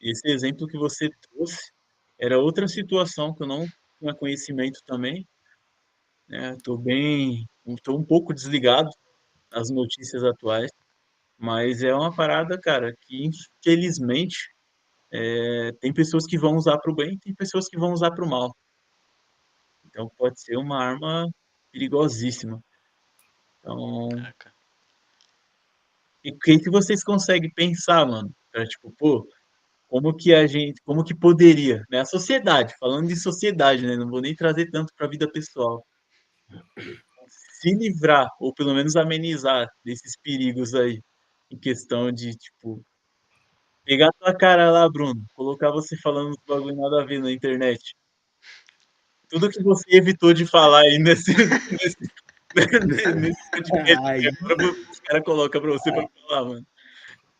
Esse exemplo que você trouxe era outra situação que eu não tinha conhecimento também, né? Estou um pouco desligado das notícias atuais, mas é uma parada, cara, que infelizmente tem pessoas que vão usar para o bem, tem pessoas que vão usar para o mal. Então pode ser uma arma perigosíssima. Então, Caraca. E o que que vocês conseguem pensar, mano? Pra, tipo, pô, como que poderia, né? A sociedade, falando de sociedade, né? Não vou nem trazer tanto pra vida pessoal. Se livrar, ou pelo menos amenizar desses perigos aí, em questão de, tipo, pegar tua cara lá, Bruno, colocar você falando uns bagulho nada a ver na internet. Tudo que você evitou de falar aí nesse podcast Ai, aqui, agora os caras colocam pra você pra falar, mano.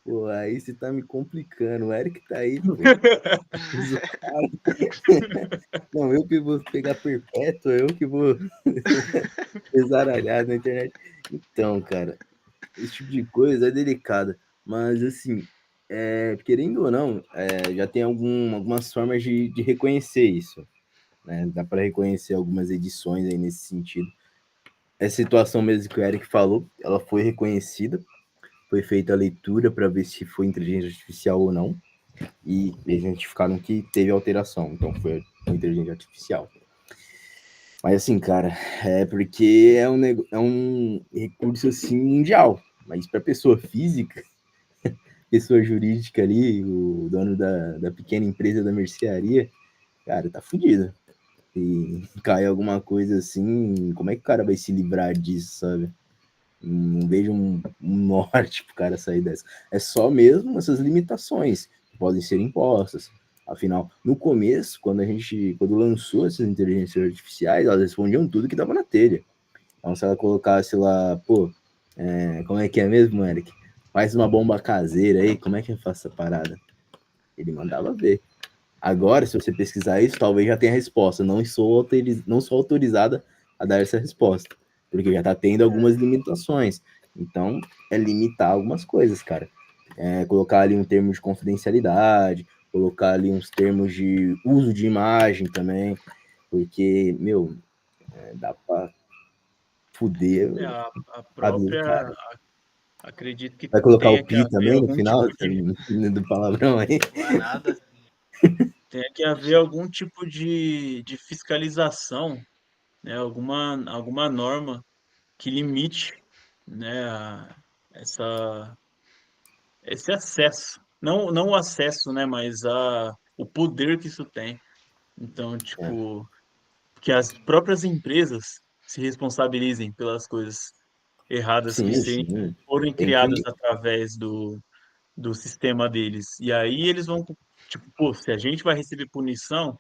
pô, aí você tá me complicando. O Eric tá aí, pô. Não, eu que vou pegar perpétuo, eu que vou exaralhar na internet. Então, cara, esse tipo de coisa é delicada. Mas, assim, querendo ou não, já tem algumas formas de reconhecer isso. Né? Dá para reconhecer algumas edições aí nesse sentido. Essa situação mesmo que o Eric falou, ela foi reconhecida, foi feita a leitura para ver se foi inteligência artificial ou não, e identificaram que teve alteração, então foi inteligência artificial. Mas assim, cara, é porque é um recurso assim mundial, mas para pessoa física, pessoa jurídica ali, o dono da pequena empresa da mercearia, cara, tá fudido. E cai alguma coisa assim, como é que o cara vai se livrar disso, sabe? Não vejo um norte pro cara sair dessa. É só mesmo essas limitações que podem ser impostas. Afinal, no começo, quando lançou essas inteligências artificiais, elas respondiam tudo que dava na telha. Então, se ela colocasse lá, pô, como é que é mesmo, Eric? Faz uma bomba caseira aí, como é que eu faço essa parada? Ele mandava ver. Agora, se você pesquisar isso, talvez já tenha a resposta. Não sou autorizada a dar essa resposta, porque já está tendo algumas limitações. Então, é limitar algumas coisas, cara. Colocar ali um termo de confidencialidade, colocar ali uns termos de uso de imagem também, porque, meu, dá para fuder É, a a vida do própria, cara. acredito que Vai colocar o tenha que pi haver também no algum final tipo de, do palavrão aí? Vai nada. tenha que haver algum tipo de fiscalização, né? Alguma norma que limite, né, essa, esse acesso. Não o acesso, né, mas o poder que isso tem. Então, É. tipo, que as próprias empresas se responsabilizem pelas coisas erradas que Sim, sim. foram Tem criadas que. através do sistema deles. E aí eles vão, tipo, pô, se a gente vai receber punição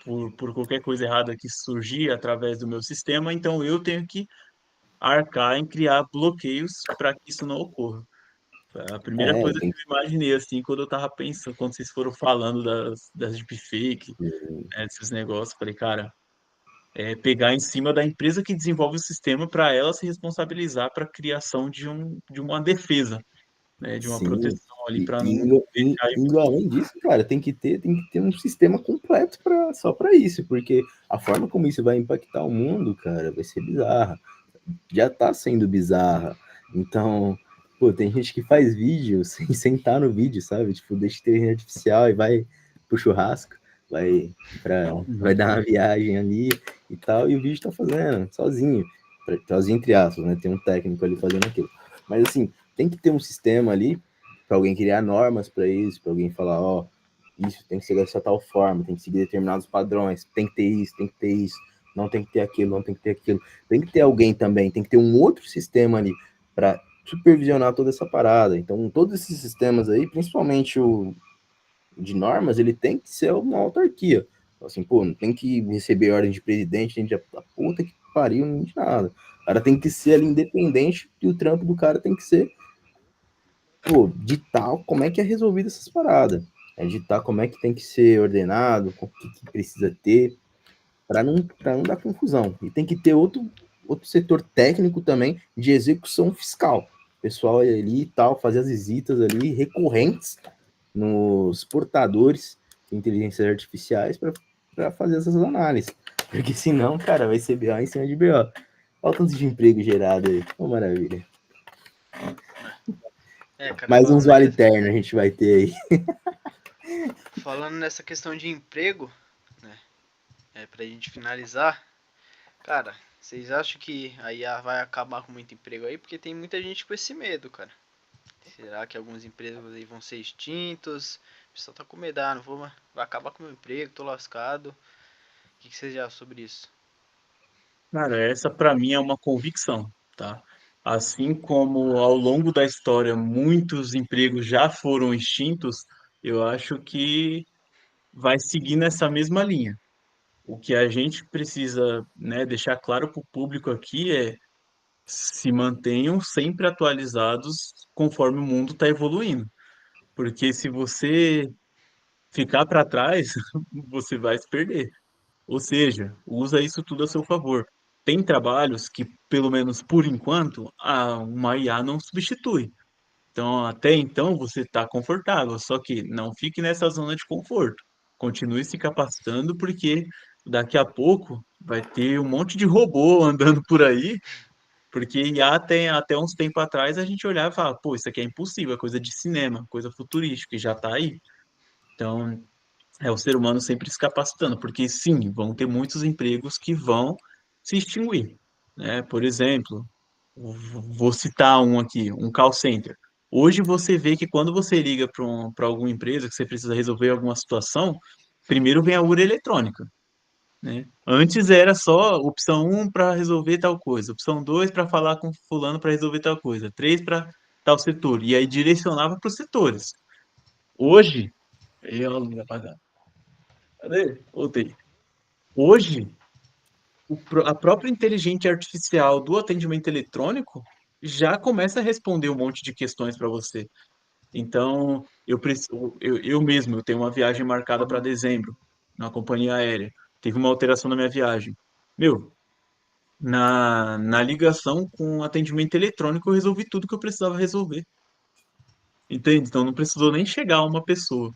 por qualquer coisa errada que surgir através do meu sistema, então eu tenho que arcar em criar bloqueios para que isso não ocorra. A primeira coisa que Tem eu imaginei, assim, quando eu tava pensando, quando vocês foram falando das deepfake, que. né, desses negócios, falei, cara, pegar em cima da empresa que desenvolve o sistema para ela se responsabilizar para a criação de uma defesa, né, de uma Sim, proteção ali para não deixar indo além disso, cara, tem que ter um sistema completo só para isso, porque a forma como isso vai impactar o mundo, cara, vai ser bizarra. Já tá sendo bizarra. Então, pô, tem gente que faz vídeo sem sentar no vídeo, sabe? Tipo, deixa inteligência artificial e vai pro churrasco, vai dar uma viagem ali e tal, e o vídeo tá fazendo sozinho, sozinho entre aspas, né? Tem um técnico ali fazendo aquilo. Mas assim, tem que ter um sistema ali para alguém criar normas para isso, para alguém falar, ó, isso tem que ser dessa tal forma, tem que seguir determinados padrões, tem que ter isso, tem que ter isso, não tem que ter aquilo, não tem que ter aquilo. Tem que ter alguém também, tem que ter um outro sistema ali para supervisionar toda essa parada. Então, todos esses sistemas aí, principalmente o de normas, ele tem que ser uma autarquia. Assim, pô, não tem que receber ordem de presidente, tem de a puta que pariu, não de nada. O cara tem que ser ali independente e o trampo do cara tem que ser, pô, ditar como é que é resolvido essas paradas. Ditar como é que tem que ser ordenado, o que precisa ter, para não dar confusão. E tem que ter outro setor técnico também de execução fiscal. O pessoal ali e tal, fazer as visitas ali recorrentes nos portadores de inteligências artificiais para fazer essas análises. Porque senão, cara, vai ser BO em cima de BO. Olha o tanto de emprego gerado aí. Oh, maravilha. Cara, Mais uns vale terno a gente vai ter aí. falando nessa questão de emprego, né? Pra gente finalizar, cara, vocês acham que a IA vai acabar com muito emprego aí? Porque tem muita gente com esse medo, cara. Será que alguns empregos aí vão ser extintos? O pessoal tá com medo, não vou, vai acabar com o meu emprego, tô lascado. O que vocês acham sobre isso? Cara, essa para mim é uma convicção, tá? Assim como ao longo da história muitos empregos já foram extintos, eu acho que vai seguir nessa mesma linha. O que a gente precisa, né, deixar claro para o público aqui é se mantenham sempre atualizados conforme o mundo está evoluindo. Porque se você ficar para trás, você vai se perder. Ou seja, usa isso tudo a seu favor. Tem trabalhos que, pelo menos por enquanto, uma IA não substitui. Então, até então, você está confortável, só que não fique nessa zona de conforto. Continue se capacitando, porque daqui a pouco vai ter um monte de robô andando por aí, porque IA tem até uns tempos atrás a gente olhava e falava, pô, isso aqui é impossível, é coisa de cinema, coisa futurística, e já está aí. Então, é o ser humano sempre se capacitando, porque sim, vão ter muitos empregos que vão se extinguir, né? Por exemplo, vou citar um aqui, um call center. Hoje você vê que quando você liga para alguma empresa que você precisa resolver alguma situação, primeiro vem a urna eletrônica, né? Antes era só opção um para resolver tal coisa, opção 2 para falar com fulano para resolver tal coisa, 3 para tal setor, e aí direcionava para os setores. Hoje, eu não apagar. Cadê? Voltei. Hoje, a própria inteligência artificial do atendimento eletrônico já começa a responder um monte de questões para você. Então, eu mesmo, eu tenho uma viagem marcada para dezembro, na companhia aérea. Teve uma alteração na minha viagem. Meu, na ligação com atendimento eletrônico, eu resolvi tudo que eu precisava resolver. Entende? Então, não precisou nem chegar uma pessoa.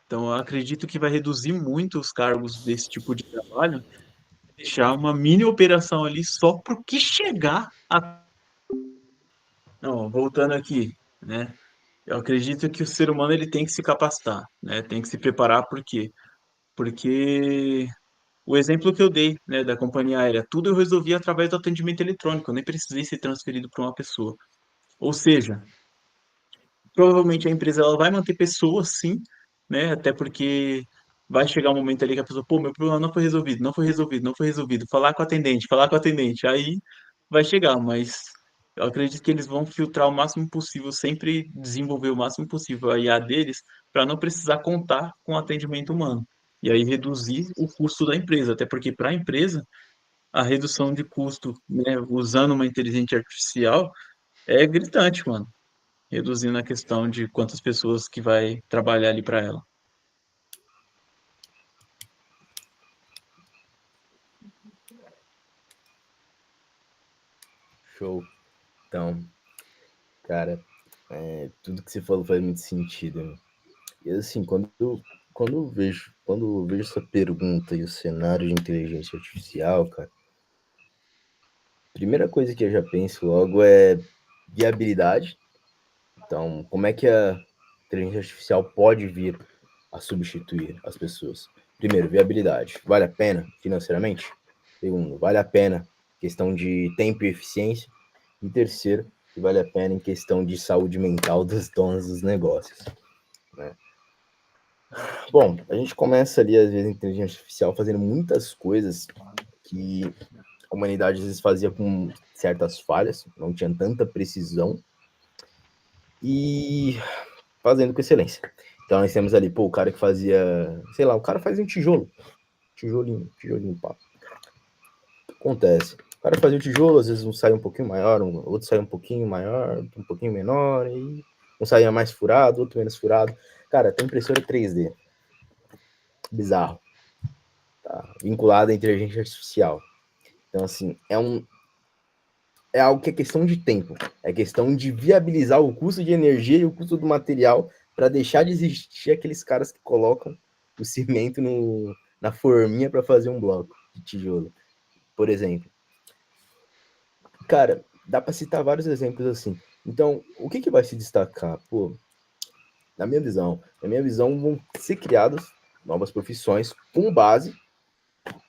Então, eu acredito que vai reduzir muito os cargos desse tipo de trabalho, deixar uma mini operação ali só para o que chegar a. Não, voltando aqui, né? Eu acredito que o ser humano ele tem que se capacitar, né? Tem que se preparar, por quê? Porque o exemplo que eu dei, né, da companhia aérea, tudo eu resolvi através do atendimento eletrônico, eu nem precisei ser transferido para uma pessoa. Ou seja, provavelmente a empresa ela vai manter pessoas, sim, né? Até porque vai chegar um momento ali que a pessoa, pô, meu problema não foi resolvido, não foi resolvido, não foi resolvido. Falar com o atendente, aí vai chegar, mas eu acredito que eles vão filtrar o máximo possível, sempre desenvolver o máximo possível a IA deles, para não precisar contar com o atendimento humano. E aí reduzir o custo da empresa, até porque para a empresa, a redução de custo, né, usando uma inteligência artificial é gritante, mano, reduzindo a questão de quantas pessoas que vai trabalhar ali para ela. Show. Então, cara, tudo que você falou faz muito sentido, né? E assim, quando eu vejo essa pergunta e o cenário de inteligência artificial, cara, a primeira coisa que eu já penso logo é viabilidade. Então, como é que a inteligência artificial pode vir a substituir as pessoas? Primeiro, viabilidade. Vale a pena financeiramente? Segundo, vale a pena questão de tempo e eficiência? E terceiro, que vale a pena em questão de saúde mental dos donos dos negócios, né? Bom, a gente começa ali, às vezes, a inteligência artificial fazendo muitas coisas que a humanidade às vezes fazia com certas falhas, não tinha tanta precisão e fazendo com excelência. Então nós temos ali, pô, o cara que fazia, sei lá, o cara fazia um tijolo, tijolinho, pá. Acontece. O cara fazia o tijolo, às vezes um sai um pouquinho maior, outro sai um pouquinho maior, um pouquinho menor, e um saía mais furado, outro menos furado. Cara, tem impressora 3D, bizarro, tá? Vinculada à inteligência artificial. Então, assim, é algo que é questão de tempo, é questão de viabilizar o custo de energia e o custo do material para deixar de existir aqueles caras que colocam o cimento na forminha para fazer um bloco de tijolo, por exemplo. Cara, dá para citar vários exemplos assim. Então, o que vai se destacar? Pô, na minha visão, vão ser criadas novas profissões com base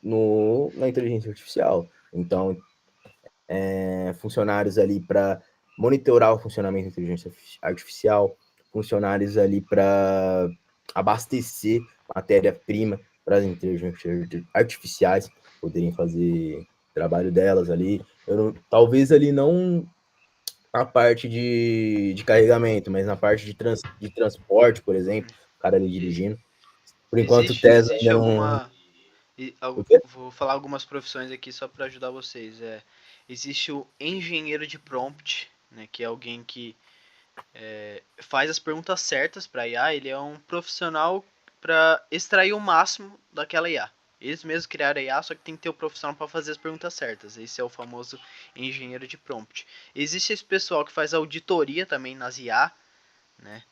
na inteligência artificial. Então, funcionários ali para monitorar o funcionamento da inteligência artificial, funcionários ali para abastecer matéria-prima para as inteligências artificiais poderem fazer trabalho delas ali. Talvez ali não a parte de carregamento, mas na parte de transporte, por exemplo, o cara ali E- dirigindo. Por enquanto, o Tesla existe ainda não. alguma. O quê? Vou falar algumas profissões aqui só para ajudar vocês. Existe o engenheiro de prompt, né, que é alguém que faz as perguntas certas para IA. Ele é um profissional para extrair o máximo daquela IA. Eles mesmos criaram a IA, só que tem que ter o profissional para fazer as perguntas certas. Esse é o famoso engenheiro de prompt. Existe esse pessoal que faz auditoria também nas IA, né,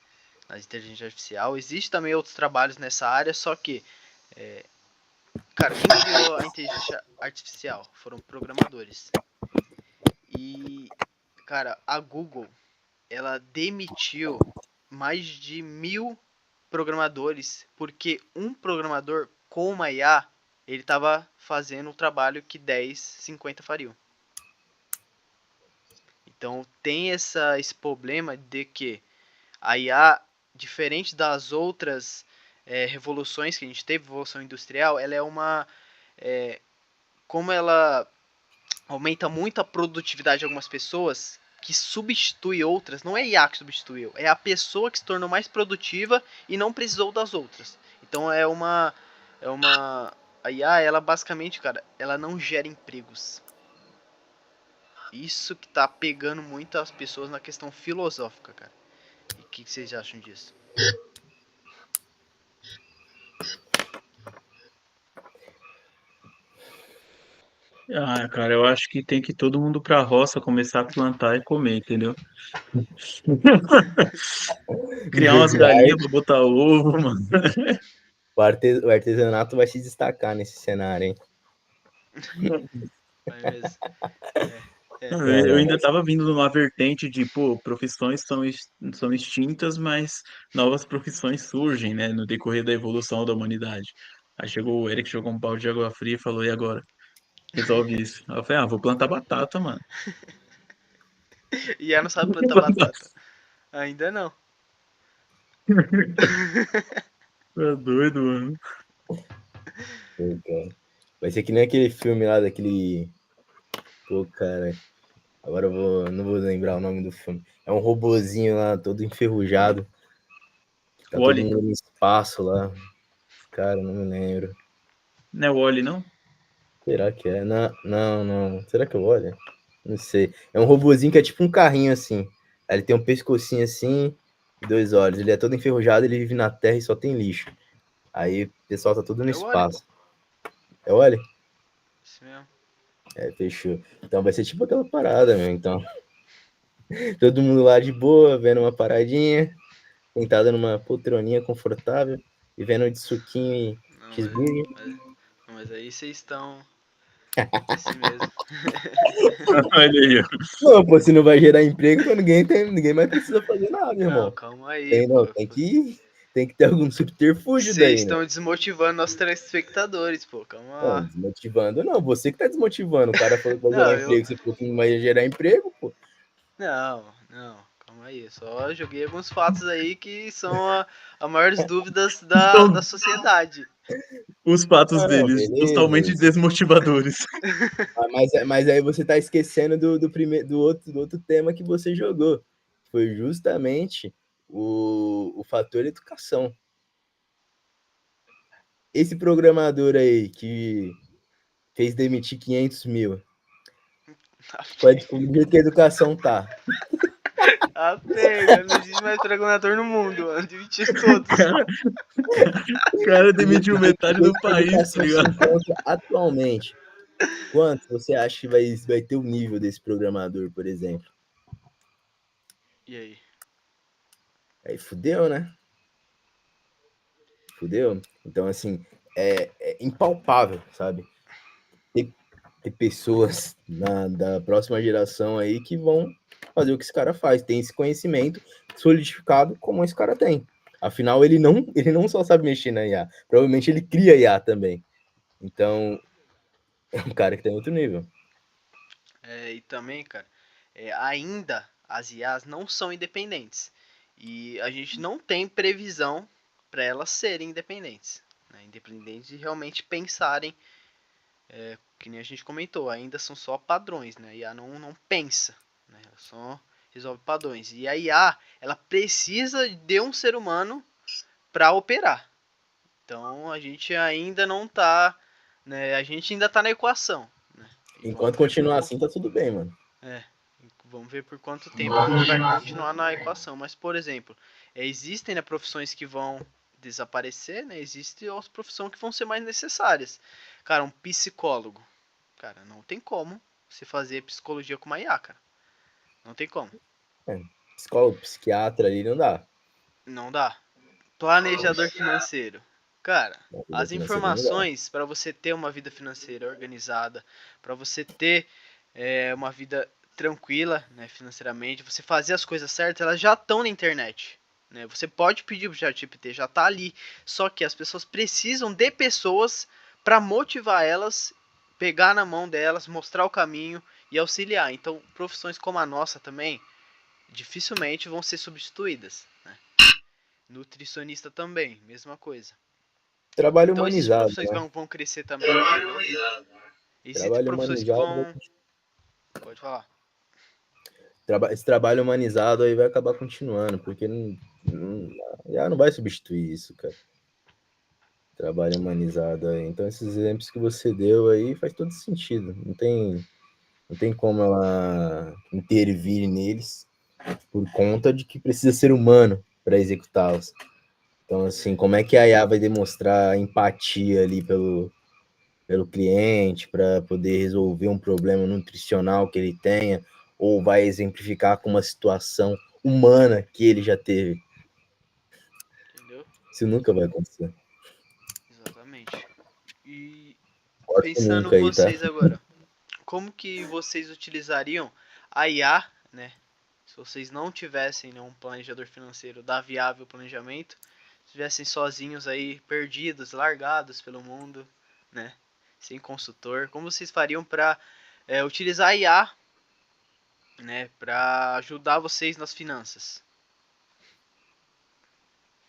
nas inteligência artificial. Existe também outros trabalhos nessa área, só que cara, quem criou a inteligência artificial foram programadores. E, cara, a Google, ela demitiu mais de 1.000 programadores, porque um programador com uma IA, ele estava fazendo um trabalho que 10, 50 fariam. Então tem esse problema de que a IA, diferente das outras revoluções que a gente teve, revolução industrial, ela é uma... como ela aumenta muito a produtividade de algumas pessoas, que substitui outras. Não é a IA que substituiu, é a pessoa que se tornou mais produtiva e não precisou das outras. Então a IA, ela basicamente, cara, ela não gera empregos. Isso que tá pegando muito as pessoas na questão filosófica, cara. E o que vocês acham disso? Ah, cara, eu acho que tem que todo mundo pra roça começar a plantar e comer, entendeu? De Criar umas verdade, galinhas pra botar ovo, mano. o artesanato vai se destacar nesse cenário, hein? Mas, é, é. Eu Não. ainda tava vindo numa vertente de, pô, profissões são extintas, mas novas profissões surgem, né, no decorrer da evolução da humanidade. Aí chegou o Eric, jogou um balde de água fria e falou, e agora? Resolve isso. Aí eu falei, vou plantar batata, mano. E ela não sabe plantar batata. Ainda não. Tá doido, mano. Pô, cara. Vai ser que nem aquele filme lá daquele. Pô, cara. Agora não vou lembrar o nome do filme. É um robozinho lá, todo enferrujado. Tá todo Wall-E? mundo no espaço lá. Cara, não me lembro. Não é Wall-E, não? Será que é? Não, não, não. Será que eu olho? Não sei. É um robozinho que é tipo um carrinho assim. Aí ele tem um pescocinho assim e 2 olhos. Ele é todo enferrujado, ele vive na Terra e só tem lixo. Aí o pessoal tá tudo no É o Oli, pô. espaço. É, olha? Isso mesmo. É, fechou. Então vai ser tipo aquela parada, meu. Então, todo mundo lá de boa, vendo uma paradinha, sentada numa poltroninha confortável, e vendo de suquinho e Não, cheeseburger. mas aí vocês estão. Esse mesmo. Olha aí, ó. Não, pô, se não vai gerar emprego, então ninguém mais precisa fazer nada, Não, irmão. calma aí, Tem, não, pô. tem que ter algum subterfúgio Vocês daí, né? estão desmotivando nossos telespectadores, pô. Calma Não, lá. desmotivando, não. Você que tá desmotivando. O cara falou que vai gerar Não, eu. emprego, você falou que não vai gerar emprego, pô. Não. Calma aí. Eu só joguei alguns fatos aí que são a maiores dúvidas da Então, sociedade. os fatos Não, não, deles, totalmente beleza. desmotivadores. Mas aí você tá esquecendo do outro tema que você jogou. Foi justamente o fator educação. Esse programador aí que fez demitir 500 mil, pode descobrir do jeito que a educação tá. Ah, pega. Não existe mais programador no mundo, mano. Demitir todos. Cara, o cara demitiu metade Do do jeito que a país, tá educação se ligado? encontra atualmente. Quanto você acha que vai ter o nível desse programador, por exemplo? E aí? Aí fudeu, né? Fudeu. Então, assim, é impalpável, sabe? Ter pessoas da próxima geração aí que vão fazer o que esse cara faz, tem esse conhecimento solidificado como esse cara tem. Afinal, ele não só sabe mexer na IA, provavelmente ele cria IA também. Então, é um cara que tem outro nível. E também, cara, ainda as IAs não são independentes. E a gente não tem previsão para elas serem independentes. Né? Independentes de realmente pensarem, que nem a gente comentou, ainda são só padrões. Né? A IA não pensa, né? Ela só resolve padrões. E a IA, ela precisa de um ser humano para operar. Então a gente ainda não tá, né? A gente ainda tá na equação, né? Enquanto continuar assim, tá tudo bem, mano. Vamos ver por quanto tempo a gente vai continuar na equação. Mas, por exemplo, existem, né, profissões que vão desaparecer, né? Existem outras profissões que vão ser mais necessárias. Cara, um psicólogo. Cara, não tem como você fazer psicologia com uma IA, cara. Não tem como. Psicólogo, psiquiatra ali não dá. Não dá. Planejador financeiro. Cara, Vida as financeira não dá. informações para você ter uma vida financeira organizada, para você ter uma vida tranquila, né, financeiramente, você fazer as coisas certas, elas já estão na internet. Né? Você pode pedir para o ChatGPT, já está ali. Só que as pessoas precisam de pessoas para motivar elas, pegar na mão delas, mostrar o caminho e auxiliar. Então, profissões como a nossa também dificilmente vão ser substituídas. Né? Nutricionista também, mesma coisa. Trabalho Então existem humanizado, profissões que né? vão crescer também, entendeu? Existem Trabalho profissões que humanizado vai vão. Pode falar. Esse trabalho humanizado aí vai acabar continuando, porque já não vai substituir isso, cara. Trabalho humanizado aí. Então, esses exemplos que você deu aí faz todo sentido. Não tem como ela intervir neles por conta de que precisa ser humano para executá-los. Então, assim, como é que a IA vai demonstrar empatia ali pelo cliente para poder resolver um problema nutricional que ele tenha, ou vai exemplificar com uma situação humana que ele já teve? Entendeu? Isso nunca vai acontecer. Exatamente. E Pode pensando nunca aí, tá? vocês agora, como que vocês utilizariam a IA, né? Se vocês não tivessem, né, um planejador financeiro da Viável Planejamento, estivessem sozinhos aí, perdidos, largados pelo mundo, né? Sem consultor, como vocês fariam para utilizar a IA, né, para ajudar vocês nas finanças?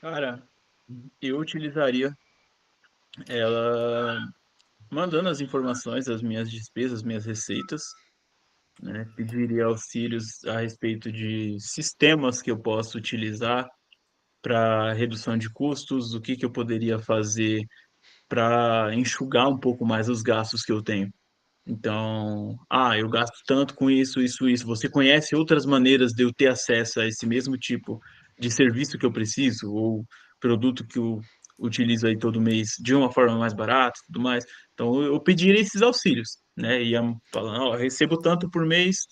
Cara, eu utilizaria ela mandando as informações das minhas despesas, minhas receitas, né? Pediria auxílios a respeito de sistemas que eu posso utilizar para redução de custos, o que que eu poderia fazer para enxugar um pouco mais os gastos que eu tenho. Então, eu gasto tanto com isso, isso, isso. Você conhece outras maneiras de eu ter acesso a esse mesmo tipo de serviço que eu preciso, ou produto que eu utilizo aí todo mês de uma forma mais barata e tudo mais? Então, eu pediria esses auxílios, né? Ia falando, ó, eu recebo tanto por mês,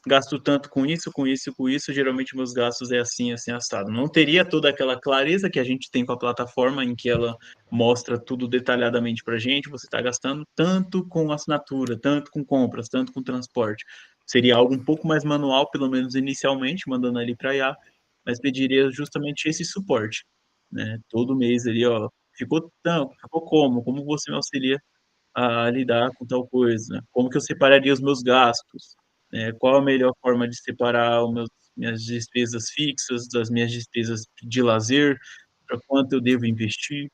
gasto tanto com isso, com isso, com isso. Geralmente, meus gastos é assim, assim, assado. Não teria toda aquela clareza que a gente tem com a plataforma, em que ela mostra tudo detalhadamente para a gente, você está gastando tanto com assinatura, tanto com compras, tanto com transporte. Seria algo um pouco mais manual, pelo menos inicialmente, mandando ali para a IA, mas pediria justamente esse suporte, né? Todo mês ali, ó, ficou tão, ficou como? Como você me auxilia a lidar com tal coisa? Como que eu separaria os meus gastos? Qual a melhor forma de separar minhas despesas fixas das minhas despesas de lazer? Para quanto eu devo investir?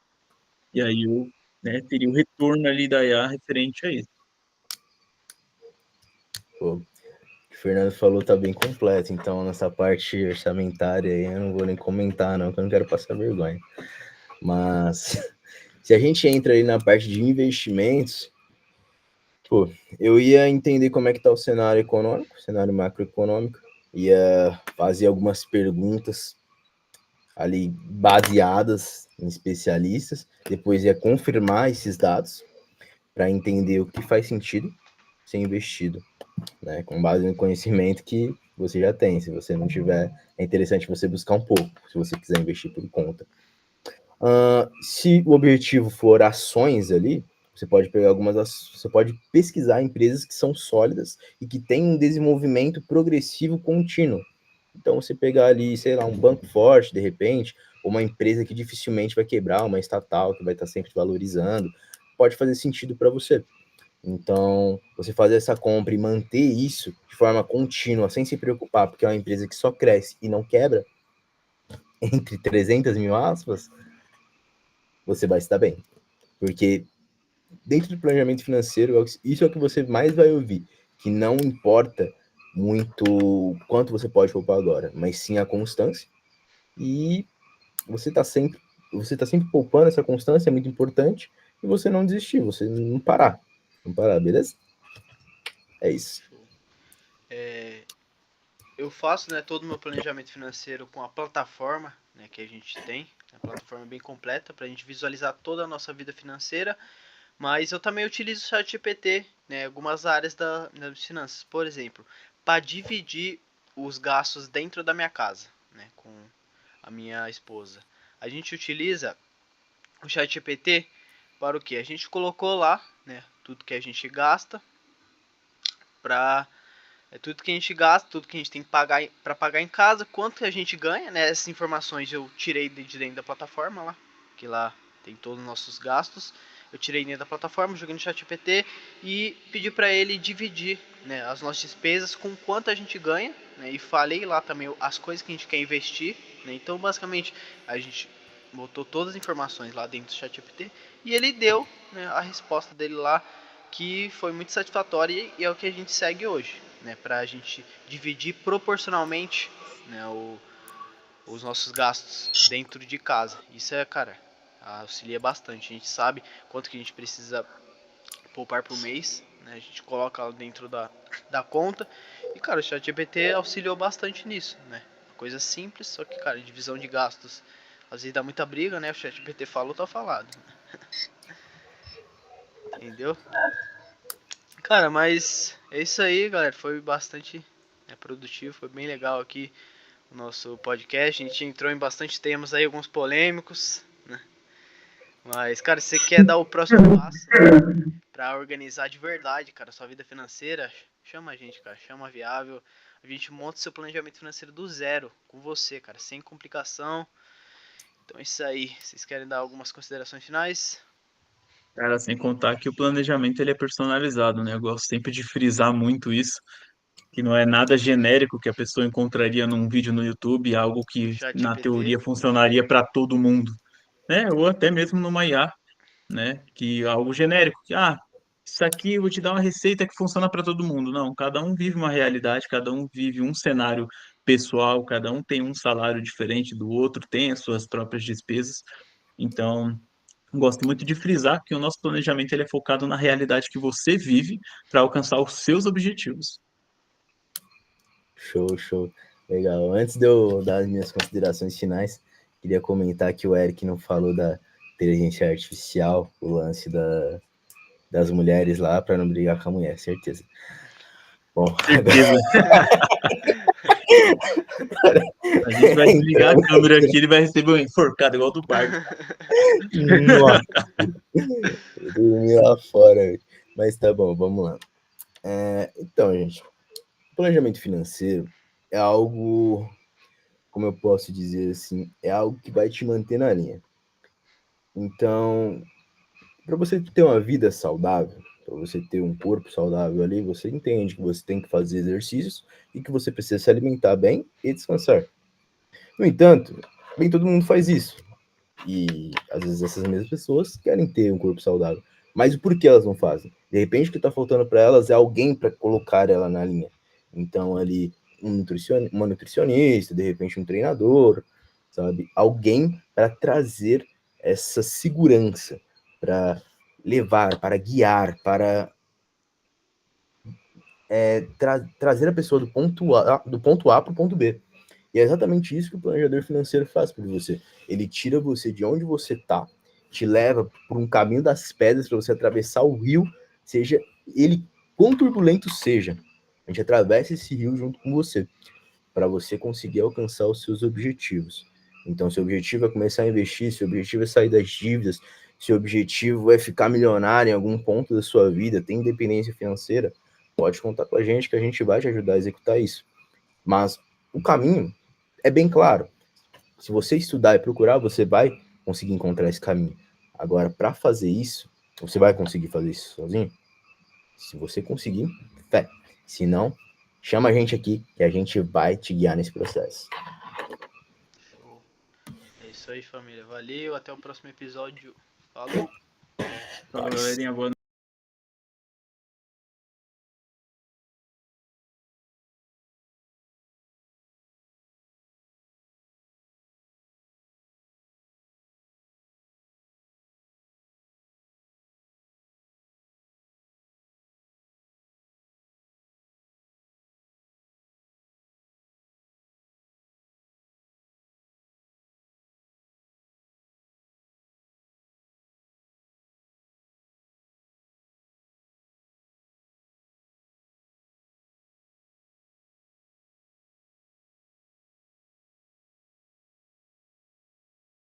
E aí eu, né, teria o retorno ali da IA referente a isso. Pô, o que o Fernando falou tá bem completo, então nessa parte orçamentária aí eu não vou nem comentar, não, que eu não quero passar vergonha. Mas se a gente entra aí na parte de investimentos, pô, eu ia entender como é que tá o cenário econômico, cenário macroeconômico, ia fazer algumas perguntas ali baseadas em especialistas, depois ia confirmar esses dados para entender o que faz sentido ser investido, né? Com base no conhecimento que você já tem. Se você não tiver, é interessante você buscar um pouco, se você quiser investir por conta. Se o objetivo for ações ali, você pode pegar você pode pesquisar empresas que são sólidas e que têm um desenvolvimento progressivo contínuo. Então, você pegar ali, sei lá, um banco forte, de repente, ou uma empresa que dificilmente vai quebrar, uma estatal que vai estar sempre valorizando, pode fazer sentido para você. Então, você fazer essa compra e manter isso de forma contínua, sem se preocupar, porque é uma empresa que só cresce e não quebra, entre 300 mil aspas, você vai estar bem. Porque dentro do planejamento financeiro, isso é o que você mais vai ouvir, que não importa muito quanto você pode poupar agora, mas sim a constância. E você está sempre poupando, essa constância é muito importante, e você não desistir, você não parar. Não parar, beleza? É isso. Eu faço, né, todo o meu planejamento financeiro com a plataforma, né, que a gente tem. A plataforma é bem completa para a gente visualizar toda a nossa vida financeira. Mas eu também utilizo o ChatGPT, né, algumas áreas das finanças. Por exemplo, para dividir os gastos dentro da minha casa, né, com a minha esposa. A gente utiliza o ChatGPT para o que? A gente colocou lá, né, tudo que a gente gasta para tudo que a gente gasta, tudo que a gente tem que pagar para pagar em casa, quanto que a gente ganha, né? Essas informações eu tirei de dentro da plataforma lá, que lá tem todos os nossos gastos. Eu tirei dentro da plataforma, joguei no ChatGPT e pedi para ele dividir, né, as nossas despesas com quanto a gente ganha, né, e falei lá também as coisas que a gente quer investir, né. Então, basicamente, a gente botou todas as informações lá dentro do ChatGPT e ele deu, né, a resposta dele lá, que foi muito satisfatória e é o que a gente segue hoje, né, para a gente dividir proporcionalmente, né, os nossos gastos dentro de casa. Isso é, cara, auxilia bastante. A gente sabe quanto que a gente precisa poupar por mês, né? A gente coloca lá dentro da conta. E, cara, o ChatGPT auxiliou bastante nisso, né? Coisa simples, só que, cara, divisão de gastos às vezes dá muita briga, né? O ChatGPT falou, tá falado. Entendeu? Cara, mas é isso aí, galera. Foi bastante, né, produtivo, foi bem legal aqui o nosso podcast. A gente entrou em bastante temas aí, alguns polêmicos, né? Mas, cara, se você quer dar o próximo passo, né, pra organizar de verdade, cara, sua vida financeira, chama a gente, cara, chama a Viável. A gente monta o seu planejamento financeiro do zero, com você, cara, sem complicação. Então é isso aí. Vocês querem dar algumas considerações finais? Cara, sem contar que o planejamento ele é personalizado, né? Eu gosto sempre de frisar muito isso, que não é nada genérico que a pessoa encontraria num vídeo no YouTube, algo No que chat na GPT. teoria funcionaria para todo mundo, né? Ou até mesmo numa IA, né? Que é algo genérico, que isso aqui eu vou te dar uma receita que funciona para todo mundo. Não, cada um vive uma realidade, cada um vive um cenário pessoal, cada um tem um salário diferente do outro, tem as suas próprias despesas. Então, gosto muito de frisar que o nosso planejamento ele é focado na realidade que você vive para alcançar os seus objetivos. Show, show. Legal. Antes de eu dar as minhas considerações finais, queria comentar que o Eric não falou da inteligência artificial, o lance das mulheres lá, para não brigar com a mulher, certeza. Bom, Certeza. A gente vai desligar a então, câmera aqui, ele vai receber uma enforcada igual do Barbie. nossa, eu dormi lá fora. Mas tá bom, vamos lá. Então, gente, planejamento financeiro é algo, como eu posso dizer assim, é algo que vai te manter na linha. Então, para você ter uma vida saudável, para você ter um corpo saudável ali, você entende que você tem que fazer exercícios e que você precisa se alimentar bem e descansar. No entanto, nem todo mundo faz isso. E às vezes essas mesmas pessoas querem ter um corpo saudável. Mas o porquê elas não fazem? De repente o que está faltando para elas é alguém para colocar ela na linha. Então ali uma nutricionista, de repente um treinador, sabe? Alguém para trazer essa segurança, para levar, para guiar, para trazer a pessoa do ponto A para o ponto B. E é exatamente isso que o planejador financeiro faz por você. Ele tira você de onde você está, te leva por um caminho das pedras para você atravessar o rio, seja ele quão turbulento seja. A gente atravessa esse rio junto com você, para você conseguir alcançar os seus objetivos. Então, seu objetivo é começar a investir, seu objetivo é sair das dívidas, seu objetivo é ficar milionário em algum ponto da sua vida, ter independência financeira, pode contar com a gente que a gente vai te ajudar a executar isso. Mas o caminho é bem claro. Se você estudar e procurar, você vai conseguir encontrar esse caminho. Agora, para fazer isso, você vai conseguir fazer isso sozinho? Se você conseguir, fé. Se não, chama a gente aqui que a gente vai te guiar nesse processo. Show. É isso aí, família. Valeu, até o próximo episódio. Falou! Falou, galerinha, boa noite.